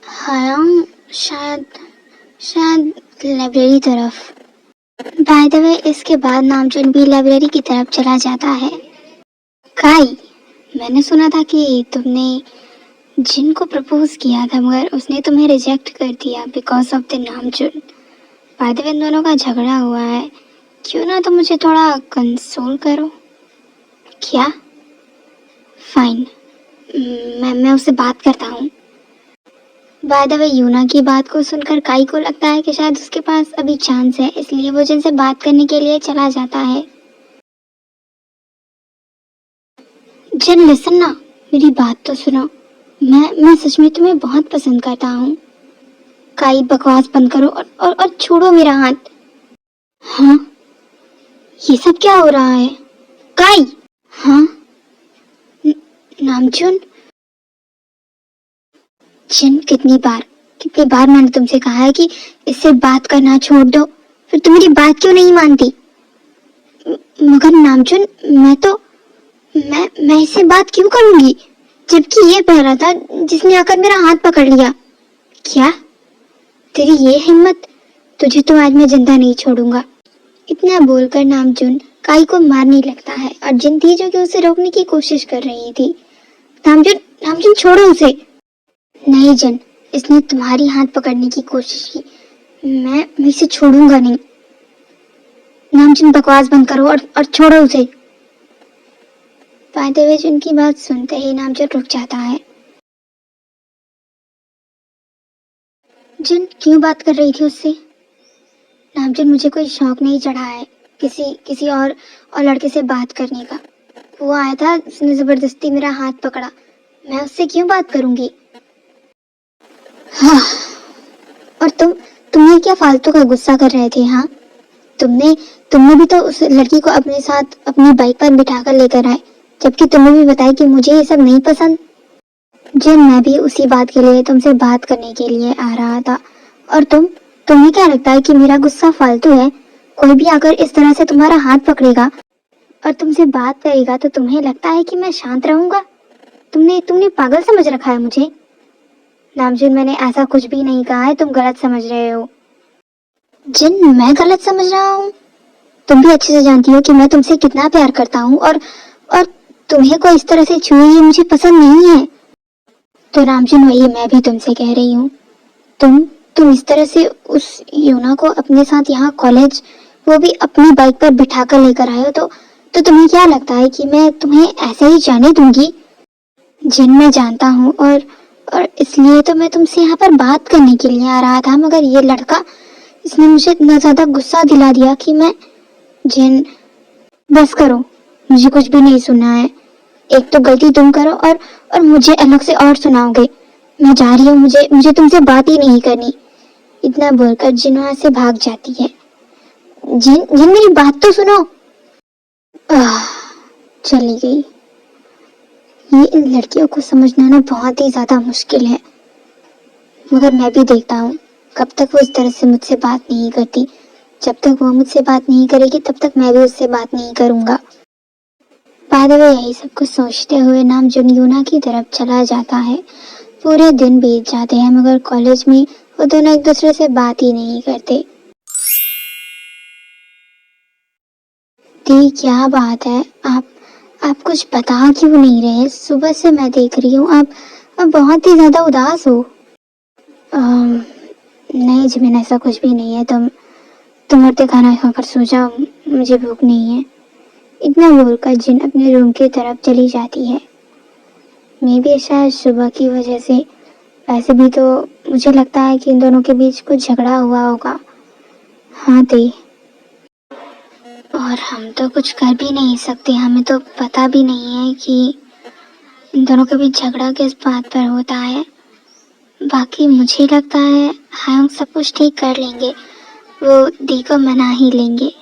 हाँ, शायद लाइब्रेरी तरफ। बाय द वे, इसके बाद नामजुन भी लाइब्रेरी की तरफ चला जाता है। काई, मैंने सुना था कि तुमने जिन को प्रपोज किया था, मगर उसने तुम्हें रिजेक्ट कर दिया because of the Namjoon. By the way, इन दोनों का झगड़ा हुआ है। क्यों ना तुम मुझे थोड़ा कंसोल करो। क्या? फाइन, मैं उससे बात करता हूँ। बाय द वे, यूना की बात को सुनकर काई को लगता है कि शायद उसके पास अभी चांस है, इसलिए वो जिनसे बात करने के लिए चला जाता है। जिन, लिसन ना, मेरी बात तो सुनो। मैं सच में तुम्हें बहुत पसंद करता हूँ। काई, बकवास बंद करो और छोड़ो मेरा हाथ। हाँ, ये सब क्या हो रहा है? काई! हाँ, नामजुन? जिन, कितनी बार मैंने तुमसे कहा है कि इससे बात करना छोड़ दो, फिर तुम मेरी बात क्यों नहीं मानती? मगर नामजुन, मैं इससे बात क्यों करूंगी, जबकि ये पहला था जिसने आकर मेरा हाथ पकड़ लिया। क्या? तेरी ये हिम्मत, तुझे तो आज मैं जिंदा नहीं छोड़ूंगा। इतना बोलकर नामजुन काई को मारने लगता है और जिन थी जो कि उसे रोकने की कोशिश कर रही थी। नामजुन, नामजुन छोड़ो उसे। नहीं जिन, इसने तुम्हारी हाथ पकड़ने की कोशिश की, मैं इसे छोड़ूंगा नहीं। नामजुन बकवास बंद करो और छोड़ो उसे। पाते हुए जिन की बात सुनते ही नामजुन रुक जाता है। जिन क्यों बात कर रही थी उससे? नामजुन, मुझे कोई शौक नहीं चढ़ा है किसी और लड़के से बात करने का। वो आया था, उसने जबरदस्ती मेरा हाथ पकड़ा, मैं उससे क्यों बात करूंगी? हाँ, और तुम क्या फालतू का गुस्सा कर रहे थे? हाँ, तुमने भी तो उस लड़की को अपने साथ अपनी बाइक पर बिठाकर लेकर आए, जबकि तुम्हें भी बताया कि मुझे ये सब नहीं पसंद। जिन, मैं भी उसी बात के लिए तुमसे बात करने के लिए आ रहा था। और तुम्हें क्या लगता है कि मेरा गुस्सा फालतू है? कोई भी अगर इस तरह से तुम्हारा हाथ पकड़ेगा और तुमसे बात करेगा तो तुम्हें लगता है कि मैं शांत रहूंगा? तुमने पागल समझ रखा है मुझे। नामजुन, मैंने ऐसा कुछ भी नहीं कहा है, तुम गलत समझ रहे हो। जिन, मैं गलत समझ रहा हूँ? तुम भी अच्छे से जानती हो कि मैं तुमसे कितना प्यार करता हूँ और तुम्हें कोई इस तरह से छुए ये मुझे पसंद नहीं है। तो नामजुन, वही मैं भी तुमसे कह रही हूँ। तुम इस तरह से उस यूना को अपने साथ यहाँ कॉलेज, वो भी अपनी बाइक पर बिठाकर लेकर आए हो, तो तुम्हें क्या लगता है कि मैं तुम्हें ऐसे ही जाने दूंगी? जिन, मैं जानता हूँ और इसलिए तो मैं तुमसे यहाँ पर बात करने के लिए आ रहा था, मगर ये लड़का, इसने मुझे इतना ज्यादा गुस्सा दिला दिया कि मैं... जिन, बस करो, मुझे कुछ भी नहीं सुनना है। एक तो गलती तुम करो और मुझे अलग से और सुनाओगे। मैं जा रही हूँ, मुझे तुमसे बात ही नहीं करनी। इतना बोलकर जिन वहां से भाग जाती है। जिन मेरी बात तो सुनो। चली गई। ये इन लड़कियों को समझना ना बहुत ही ज्यादा मुश्किल है, मगर मैं भी देखता हूँ कब तक वो इस तरह से मुझसे बात नहीं करती। जब तक वो मुझसे बात नहीं करेगी तब तक मैं भी उससे बात नहीं करूंगा। बाद में यही सब कुछ सोचते हुए नामजुन यूना की तरफ चला जाता है। पूरे दिन बीत जाते हैं मगर कॉलेज में वो दोनों एक दूसरे से बात ही नहीं करते। दी, क्या बात है? आप कुछ बता क्यों नहीं रहे? सुबह से मैं देख रही हूँ आप बहुत ही ज्यादा उदास हो। नहीं जिमिन, ऐसा कुछ भी नहीं है। तुम औरतें खाना खाकर सो जाओ, मुझे भूख नहीं है। इतना बोलकर जिन अपने रूम की तरफ चली जाती है। मैं भी शायद सुबह की वजह से, वैसे भी तो मुझे लगता है कि इन दोनों के बीच कुछ झगड़ा हुआ होगा। हाँ दी, और हम तो कुछ कर भी नहीं सकते, हमें तो पता भी नहीं है कि इन दोनों के बीच झगड़ा किस बात पर होता है। बाकी मुझे लगता है हम सब कुछ ठीक कर लेंगे, वो दी को मना ही लेंगे।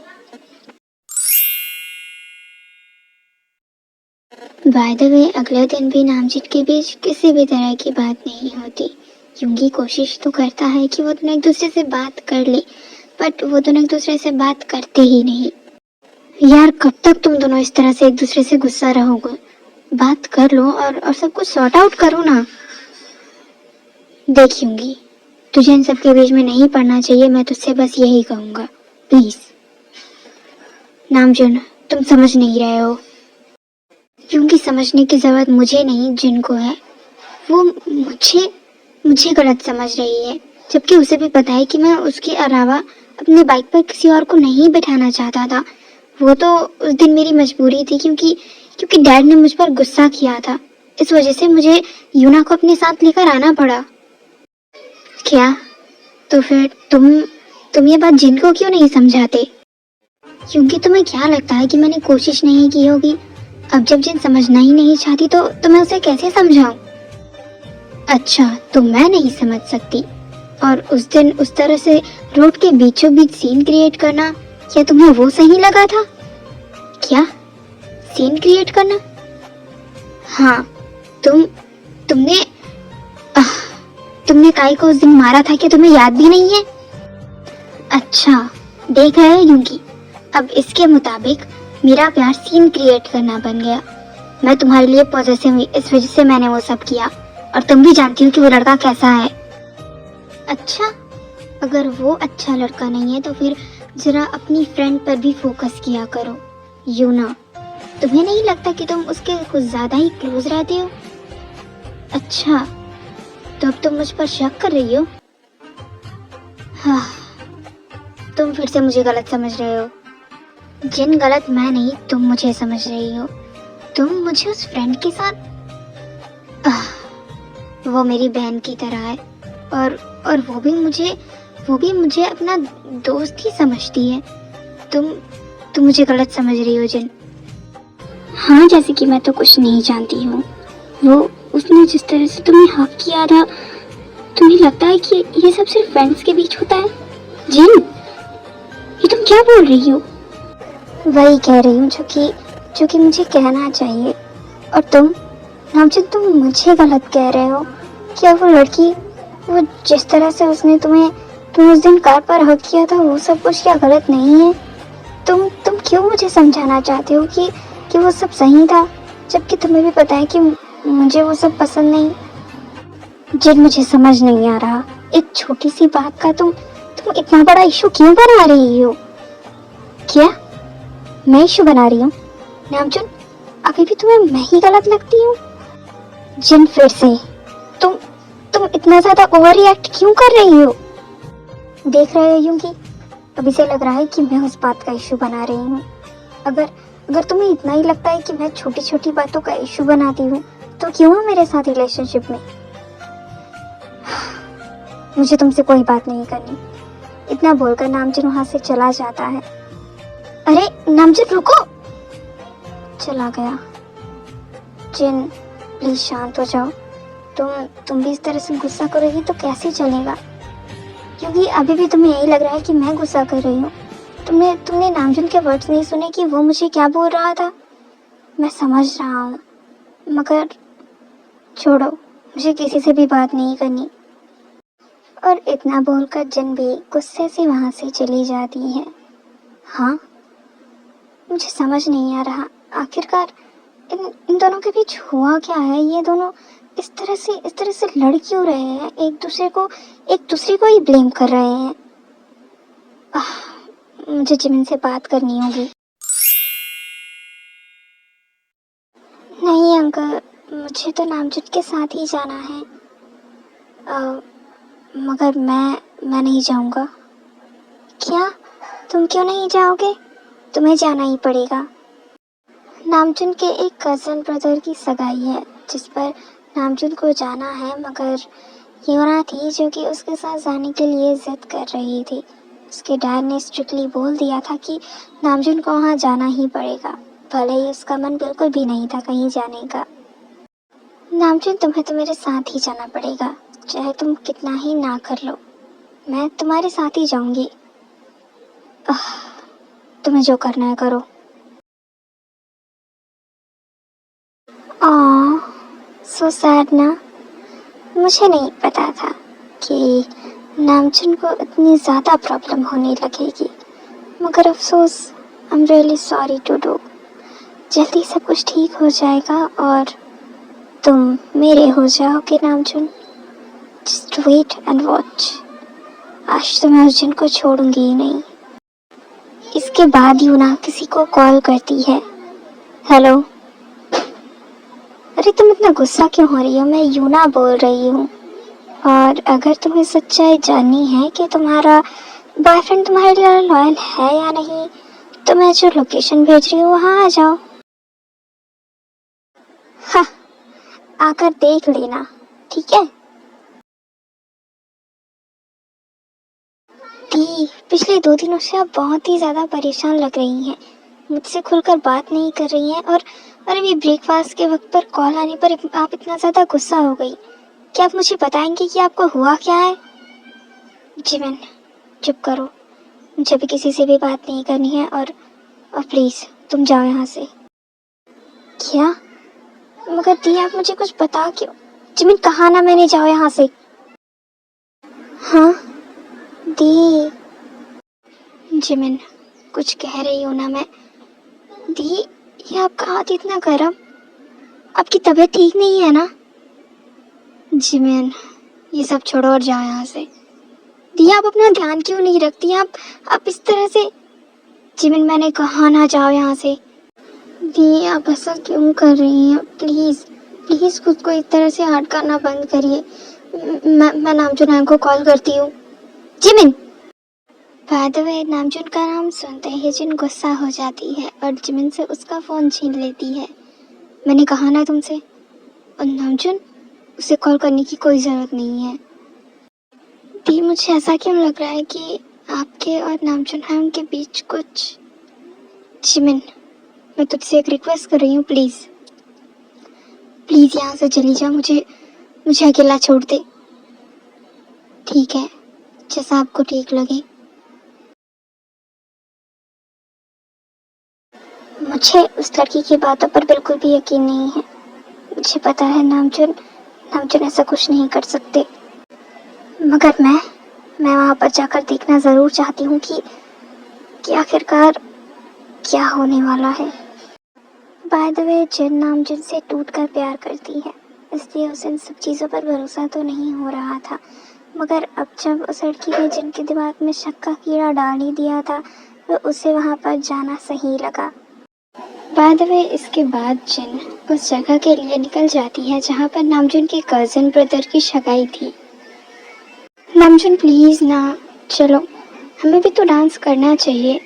बाय द वे, अगले दिन भी नामजीत के बीच किसी भी तरह की बात नहीं होती। यूंगी कोशिश तो करता है कि वो दोनों एक दूसरे से बात कर ले, बट वो दोनों एक दूसरे से बात करते ही नहीं। यार, कब तक तुम दोनों इस तरह से एक दूसरे से गुस्सा रहोगे? बात कर लो और सब कुछ सॉर्ट आउट करो ना। देखूंगी, तुझे इन सब के बीच में नहीं पड़ना चाहिए, मैं तुझसे बस यही कहूंगा, प्लीज। नामजुन, तुम समझ नहीं रहे हो। क्योंकि समझने की जरूरत मुझे नहीं, जिन को है। वो मुझे गलत समझ रही है, जबकि उसे भी पता है कि मैं उसके अलावा अपने बाइक पर किसी और को नहीं बिठाना चाहता था। वो तो उस दिन मेरी मजबूरी थी, क्योंकि डैड ने मुझ पर गुस्सा किया था। इस वजह से मुझे यूना को अपने साथ लेकर आना पड़ा। क्या? तो फिर तुम ये बात जिन को क्यों नहीं समझाते? क्योंकि तुम्हें क्या लगता है कि मैंने कोशिश नहीं की होगी? अब जब जिन समझना ही नहीं चाहती तो मैं उसे कैसे समझाऊं? अच्छा, तो मैं नहीं समझ सकती। और उस दिन उस तरह से रोड के बीचों बीच सीन क्रिएट करना, क्या तुम्हें वो सही लगा था? क्या सीन क्रिएट करना? हाँ, तुमने काई को उस दिन मारा था, क्या तुम्हें याद भी नहीं है? अच्छा, देख रहे हो यूंगी, अब इसके मुताबिक मेरा प्यार सीन क्रिएट करना बन गया। मैं तुम्हारे लिए पॉजिटिव हुई, इस वजह से मैंने वो सब किया। और तुम भी जानती हो कि वो लड़का कैसा है। अच्छा, अगर वो अच्छा लड़का नहीं है तो फिर जरा अपनी फ्रेंड पर भी फोकस किया करो। यूना, तुम्हें नहीं लगता कि तुम उसके कुछ ज़्यादा ही क्लोज रहते हो? अच्छा, तो अब तुम मुझ पर शक कर रही हो? हाँ, तुम फिर से मुझे गलत समझ रहे हो। जिन गलत मैं नहीं, तुम मुझे समझ रही हो। तुम मुझे उस फ्रेंड के साथ वो मेरी बहन की तरह है और वो भी मुझे अपना दोस्त ही समझती है। तुम मुझे गलत समझ रही हो जिन। हाँ, जैसे कि मैं तो कुछ नहीं जानती हूँ। वो उसने जिस तरह से तुम्हें हक किया था, तुम्हें लगता है कि ये सब सिर्फ फ्रेंड्स के बीच होता है? जिन, ये तुम क्या बोल रही हो? वही कह रही हूँ जो कि मुझे कहना चाहिए। और तुम नामचन, तुम मुझे गलत कह रहे हो। क्या वो लड़की, वो जिस तरह से उसने तुम उस दिन कार पर हक किया था, वो सब कुछ क्या गलत नहीं है? तुम क्यों मुझे समझाना चाहते हो कि वो सब सही था, जबकि तुम्हें भी पता है कि मुझे वो सब पसंद नहीं। जिन, मुझे समझ नहीं आ रहा, एक छोटी सी बात का तुम इतना बड़ा इशू क्यों बना रही हो? क्या मैं इशू बना रही हूँ? नामचुन, अभी भी तुम्हें मैं ही गलत लगती हूँ? जिन, फिर से तुम इतना ज्यादा ओवर रिएक्ट क्यों कर रही हो? देख रहे हो यूंगी, अभी से लग रहा है कि मैं उस बात का इशू बना रही हूँ। अगर तुम्हें इतना ही लगता है कि मैं छोटी छोटी बातों का इशू बनाती हूँ, तो क्यों हो मेरे साथ रिलेशनशिप में? मुझे तुमसे कोई बात नहीं करनी। इतना बोलकर नामचुन वहां से चला जाता है। अरे नामचुन, रुको! चला गया। जिन, प्लीज शांत हो जाओ। तुम भी इस तरह से गुस्सा करोगी तो कैसे चलेगा? क्योंकि अभी भी तुम्हें यही लग रहा है कि मैं गुस्सा कर रही हूँ। तुमने नामचुन के वर्ड्स नहीं सुने कि वो मुझे क्या बोल रहा था? मैं समझ रहा हूँ, मगर छोड़ो, मुझे किसी से भी बात नहीं करनी। और इतना बोलकर जिन भी गुस्से से वहां से चली जाती है। हाँ, मुझे समझ नहीं आ रहा, आखिरकार इन दोनों के बीच हुआ क्या है? ये दोनों इस तरह से लड़ क्यों रहे हैं? एक दूसरे को ही ब्लेम कर रहे हैं। मुझे जिमिन से बात करनी होगी। नहीं अंकल, मुझे तो नामजुन के साथ ही जाना है। मगर मैं नहीं जाऊंगा। क्या? तुम क्यों नहीं जाओगे? तुम्हें जाना ही पड़ेगा। नामजुन के एक कज़न ब्रदर की सगाई है जिस पर नामजुन को जाना है, मगर यूना थी जो कि उसके साथ जाने के लिए जिद कर रही थी। उसके डैड ने स्ट्रिक्टली बोल दिया था कि नामजुन को वहाँ जाना ही पड़ेगा, भले ही उसका मन बिल्कुल भी नहीं था कहीं जाने का। नामजुन, तुम्हें तो मेरे साथ ही जाना पड़ेगा, चाहे तुम कितना ही ना कर लो, मैं तुम्हारे साथ ही जाऊंगी। तुम्हें जो करना है करो। सो सैड ना। मुझे नहीं पता था कि नामजुन को इतनी ज़्यादा प्रॉब्लम होने लगेगी, मगर अफसोस, I am really sorry to do. जल्दी सब कुछ ठीक हो जाएगा और तुम मेरे हो जाओगे Namjoon. Just wait and watch. आज तो मैं उस जिन को छोड़ूंगी ही नहीं। इसके बाद यूना किसी को कॉल करती है। हेलो। अरे तुम इतना गुस्सा क्यों हो रही हो? मैं यूना बोल रही हूँ। और अगर तुम्हें सच्चाई जाननी है कि तुम्हारा बॉयफ्रेंड तुम्हारे लिए लॉयल है या नहीं, तो मैं जो लोकेशन भेज रही हूँ वहाँ आ जाओ। हाँ, आकर देख लेना, ठीक है? दी, पिछले 2 दिनों से आप बहुत ही ज़्यादा परेशान लग रही हैं। मुझसे खुलकर बात नहीं कर रही हैं और अभी ब्रेकफास्ट के वक्त पर कॉल आने पर आप इतना ज़्यादा गुस्सा हो गई। क्या आप मुझे बताएंगे कि आपको हुआ क्या है? जिमिन, चुप करो। मुझे भी किसी से भी बात नहीं करनी है और प्लीज़ तुम जाओ यहाँ से। क्या? मगर दी, आप मुझे कुछ बता क्यों? जिमिन, कहा ना मैंने जाओ यहाँ से। हाँ दी। जिमिन, कुछ कह रही हूँ ना मैं। दी, ये आपका हाथ इतना गर्म, आपकी तबीयत ठीक नहीं है ना? जिमिन, ये सब छोड़ो और जाओ यहाँ से। दी आप अपना ध्यान क्यों नहीं रखती? आप इस तरह से। जिमिन, मैंने कहा ना जाओ यहाँ से। दी आप ऐसा क्यों कर रही हैं? प्लीज़ प्लीज़ खुद को इस तरह से हर्ट करना बंद करिए। मैं नामजुन को कॉल करती हूँ। जिमिन! बाय द वे, नामजुन का नाम सुनते ही जिन गुस्सा हो जाती है और जिमिन से उसका फ़ोन छीन लेती है। मैंने कहा ना तुमसे। और नामजुन, उसे कॉल करने की कोई ज़रूरत नहीं है। दी मुझे ऐसा क्यों लग रहा है कि आपके और नामजुन हैम के बीच कुछ। जिमिन, मैं तुझसे एक रिक्वेस्ट कर रही हूँ, प्लीज़ प्लीज़ यहाँ से चली जा। मुझे अकेला छोड़ दे। ठीक है, जैसा आपको ठीक लगे। मुझे उस लड़की की बातों पर बिल्कुल भी यकीन नहीं है। मुझे पता है नामजुन ऐसा कुछ नहीं कर सकते। मगर मैं वहाँ पर जाकर देखना ज़रूर चाहती हूँ कि आखिरकार क्या होने वाला है। बाय द वे, जिन नामजुन से टूटकर प्यार करती है, इसलिए उसे इन सब चीज़ों पर भरोसा तो नहीं हो रहा था। मगर अब जब उस लड़की ने जिन के दिमाग में शक का कीड़ा डाल ही दिया था, तो उसे वहाँ पर जाना सही लगा। बाय द वे, इसके बाद जिन उस जगह के लिए निकल जाती है जहाँ पर नामजुन के कज़न ब्रदर की सगाई थी। नामजुन प्लीज़ ना, चलो, हमें भी तो डांस करना चाहिए।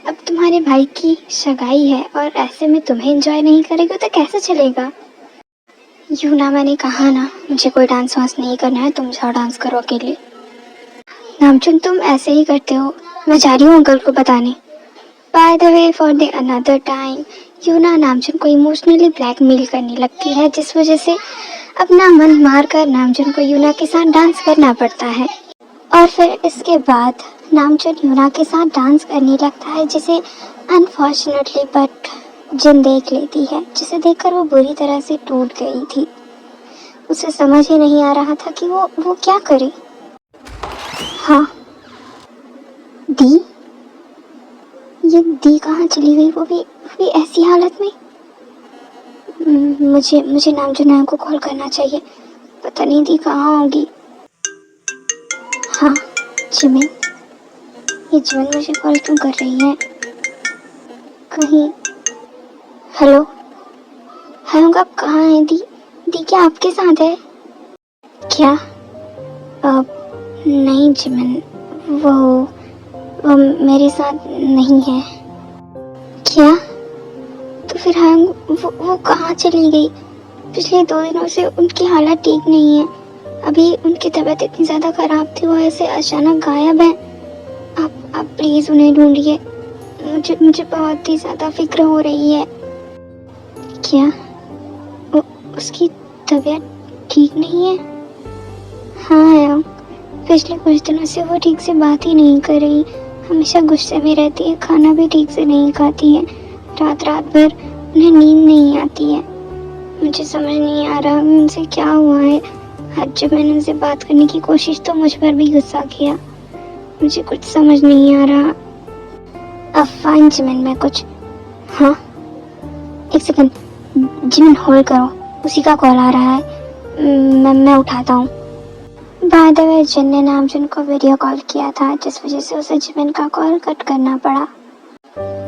अब तुम्हारे भाई की सगाई है और ऐसे में तुम्हें एंजॉय नहीं करेगा तो कैसे चलेगा? यूँ ना, मैंने कहा ना, मुझे कोई डांस वांस नहीं करना है। तुम जाओ डांस करो अकेले। नामजुन, तुम ऐसे ही करते हो। मैं जा रही हूँ अंकल को बताने। By the way, for the another time, Yuna Namjoon को इमोशनली ब्लैकमेल करने लगती है, जिस वजह से अपना मन मारकर नामजुन को यूना के साथ डांस करना पड़ता है। और फिर इसके बाद नामजुन यूना के साथ डांस करने लगता है, जिसे अनफॉर्चुनेटली बट जिन देख लेती है, जिसे देखकर वो बुरी तरह से टूट गई थी। उसे समझ ही नहीं आ रहा था कि वो क्या करे। हाँ, दी, ये दी कहाँ चली गई? वो भी ऐसी हालत में। मुझे नामजुन को कॉल करना चाहिए। पता नहीं दी कहाँ होगी। हाँ, जिमिन, ये जिमिन मुझे कॉल क्यों कर रही है? कहीं। हेलो हेलो, आप कहाँ हैं? दी क्या आपके साथ है क्या? नहीं जिमिन, वो मेरे साथ नहीं है। क्या? तो फिर हाँ, वो कहाँ चली गई? पिछले 2 दिनों से उनकी हालत ठीक नहीं है। अभी उनकी तबीयत इतनी ज़्यादा ख़राब थी, वो ऐसे अचानक गायब है। आप प्लीज़ उन्हें ढूंढिए। मुझे बहुत ही ज़्यादा फिक्र हो रही है। क्या उसकी तबीयत ठीक नहीं है? हाँ, पिछले कुछ दिनों से वो ठीक से बात ही नहीं कर रही। हमेशा गुस्से में रहती है, खाना भी ठीक से नहीं खाती है। रात भर उन्हें नींद नहीं आती है। मुझे समझ नहीं आ रहा उनसे क्या हुआ है। आज जब मैंने उनसे बात करने की कोशिश तो मुझ पर भी गुस्सा किया। मुझे कुछ समझ नहीं आ रहा। अब फाइन जिमिन, मैं कुछ। हाँ, एक सेकंड जिमिन, होल्ड करो, उसी का कॉल आ रहा है। मैं उठाता हूँ। बाय द वे, जिन ने नामजुन को वीडियो कॉल किया था, जिस वजह से उसे जिमिन का कॉल कट करना पड़ा।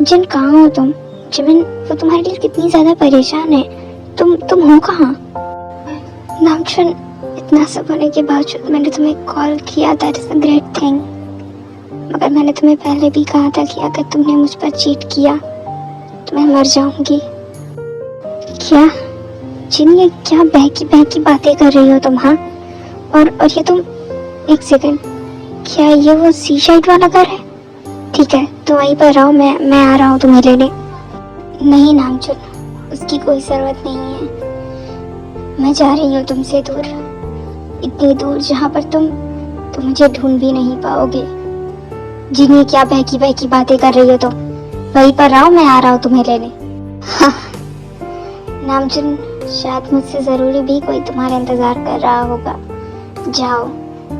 जिन, कहाँ हो तुम? जिमिन, वो तुम्हारे लिए कितनी ज़्यादा परेशान है। तुम हो कहाँ? नामजुन, इतना सब होने के बावजूद मैंने तुम्हें कॉल किया, that is a great thing. मगर मैंने तुम्हें पहले भी कहा था कि अगर तुमने मुझ पर चीट किया तो मैं मर जाऊंगी। क्या जिन, ये क्या बहकी बातें कर रही हो तुम? हाँ, और ये तुम, एक सेकंड, क्या ये वो सी साइड वाला घर है? ठीक है, तो वहीं पर रहो, मैं आ रहा हूँ तुम्हें लेने। नहीं नामजुन, उसकी कोई ज़रूरत नहीं है। मैं जा रही हूँ तुमसे दूर, इतनी दूर जहाँ पर तुम मुझे ढूंढ भी नहीं पाओगे। जिन्हें क्या बहकी बातें कर रही हो तुम? वहीं पर रहो, मैं आ रहा हूँ तुम्हें लेने। हाँ नामजुन, शायद मुझसे ज़रूरी भी कोई तुम्हारा इंतज़ार कर रहा होगा। जाओ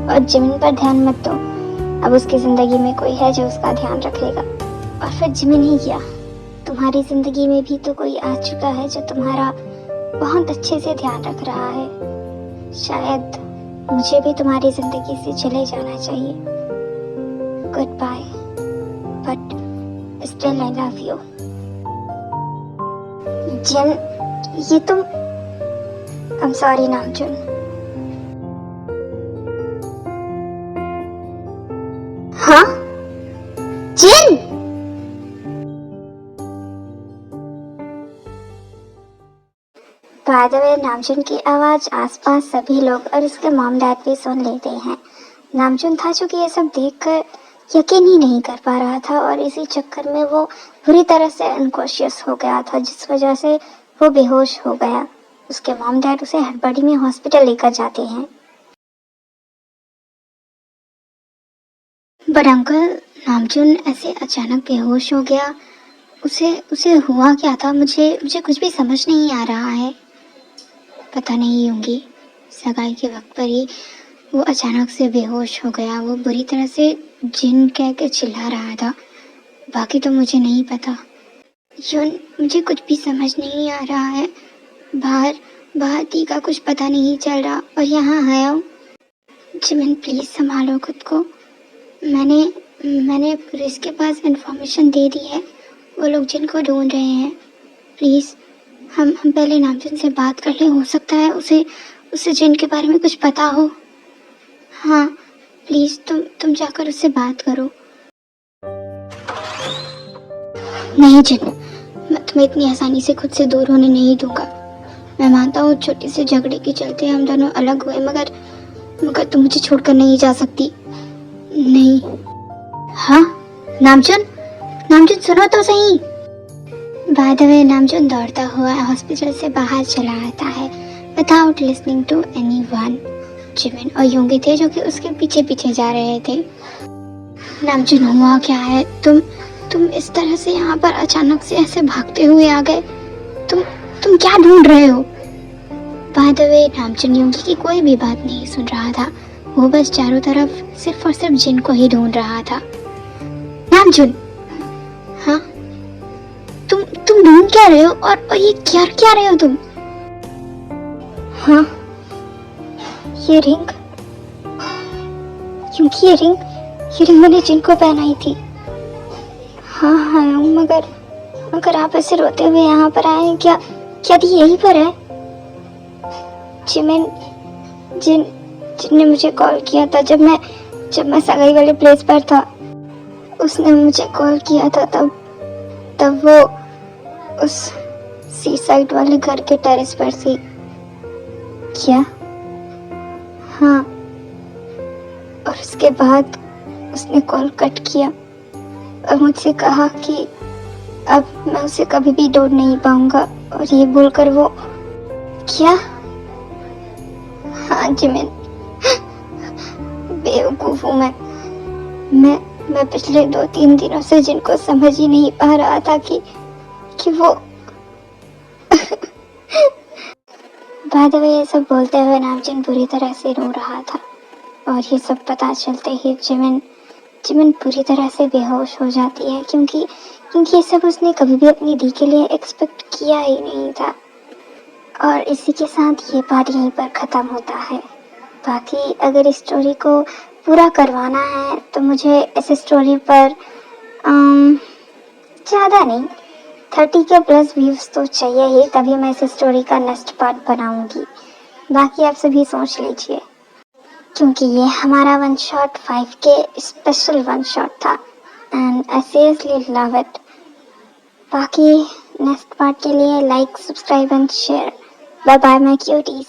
और जिमिन पर ध्यान मत दो। अब उसकी ज़िंदगी में कोई है जो उसका ध्यान रखेगा। और फिर जिमिन ही क्या, तुम्हारी ज़िंदगी में भी तो कोई आ चुका है जो तुम्हारा बहुत अच्छे से ध्यान रख रहा है। शायद मुझे भी तुम्हारी जिंदगी से चले जाना चाहिए। Goodbye, but still I love you. Jin, ये तुम, आई एम सॉरी नामजुन। हाँ जिन, बाय द वे नामजुन की आवाज आसपास सभी लोग और उसके मॉम डैड भी सुन लेते हैं। नामजुन था जो कि ये सब देखकर यकीन ही नहीं कर पा रहा था और इसी चक्कर में वो बुरी तरह से अनकॉन्शियस हो गया था, जिस वजह से वो बेहोश हो गया। उसके मॉम डैड उसे हड़बड़ी में हॉस्पिटल लेकर जाते हैं। बट अंकल, नामजुन ऐसे अचानक बेहोश हो गया, उसे उसे हुआ क्या था? मुझे कुछ भी समझ नहीं आ रहा है। पता नहीं होंगी, सगाई के वक्त पर ही वो अचानक से बेहोश हो गया। वो बुरी तरह से जिन कह के चिल्ला रहा था, बाकी तो मुझे नहीं पता। यून, मुझे कुछ भी समझ नहीं आ रहा है। बाहर दी का कुछ पता नहीं चल रहा और यहाँ आया हूँ। जिमिन प्लीज संभालो खुद को। मैंने पुलिस के पास इंफॉर्मेशन दे दी है, वो लोग जिनको ढूंढ रहे हैं। प्लीज हम पहले नामजुन से बात कर ले, हो सकता है उसे जिन के बारे में कुछ पता हो। हाँ प्लीज तुम जाकर उससे बात करो। नहीं जिन, मैं तुम्हें इतनी आसानी से खुद से दूर होने नहीं दूंगा। मैं मानता हूँ छोटे से झगड़े के चलते हम दोनों अलग हुए, मगर तुम मुझे छोड़कर नहीं जा सकती। नहीं। हाँ नामजुन सुनो तो सही। बाय द वे नामजुन दौड़ता हुआ हॉस्पिटल से बाहर चला आता है without listening to anyone. Jimin और योंगी थे जो कि उसके पीछे पीछे जा रहे थे। नामजुन हुआ क्या है? तुम इस तरह से यहाँ पर अचानक से ऐसे भागते हुए आ गए। तुम क्या ढूंढ रहे हो? बाय द वे नामजुन योंगी की कोई भी बात नहीं सुन रहा था। वो बस चारों तरफ सिर्फ और सिर्फ जिन को ही ढूंढ रहा था। नामजुन, हाँ तुम ढूंढ क्या रहे हो और ये क्या रहे हो तुम? हाँ ये रिंग, क्योंकि ये रिंग मैंने जिन को पहनाई थी। हाँ मगर आप ऐसे रोते हुए यहाँ पर आए हैं, क्या दी यहीं पर है? जिन ने मुझे कॉल किया था जब मैं सगाई वाले प्लेस पर था। उसने मुझे कॉल किया था तब वो उस सी साइड वाले घर के टेरेस पर थी। क्या? हाँ, और उसके बाद उसने कॉल कट किया और मुझसे कहा कि अब मैं उसे कभी भी ढूंढ नहीं पाऊंगा, और ये बोलकर वो। क्या? हाँ जिमिन, बेवकूफ हूँ मैं पिछले 2-3 दिनों से जिनको समझ ही नहीं पा रहा था कि वो बाद में ये सब बोलते हुए नामजुन बुरी तरह से रो रहा था, और ये सब पता चलते ही जिमिन पूरी तरह से बेहोश हो जाती है, क्योंकि ये सब उसने कभी भी अपनी दी के लिए एक्सपेक्ट किया ही नहीं था। और इसी के साथ ये पार्ट यहीं पर ख़त्म होता है। बाकी अगर इस स्टोरी को पूरा करवाना है तो मुझे इस स्टोरी पर ज़्यादा नहीं 30 के प्लस व्यूज़ तो चाहिए ही, तभी मैं इस स्टोरी का नेक्स्ट पार्ट बनाऊंगी। बाकी आप सभी सोच लीजिए, क्योंकि ये हमारा 1 शॉट 5 के स्पेशल 1 शॉट था and I seriously love it. बाकी नेक्स्ट पार्ट के लिए like, subscribe and share. Bye bye my cuties.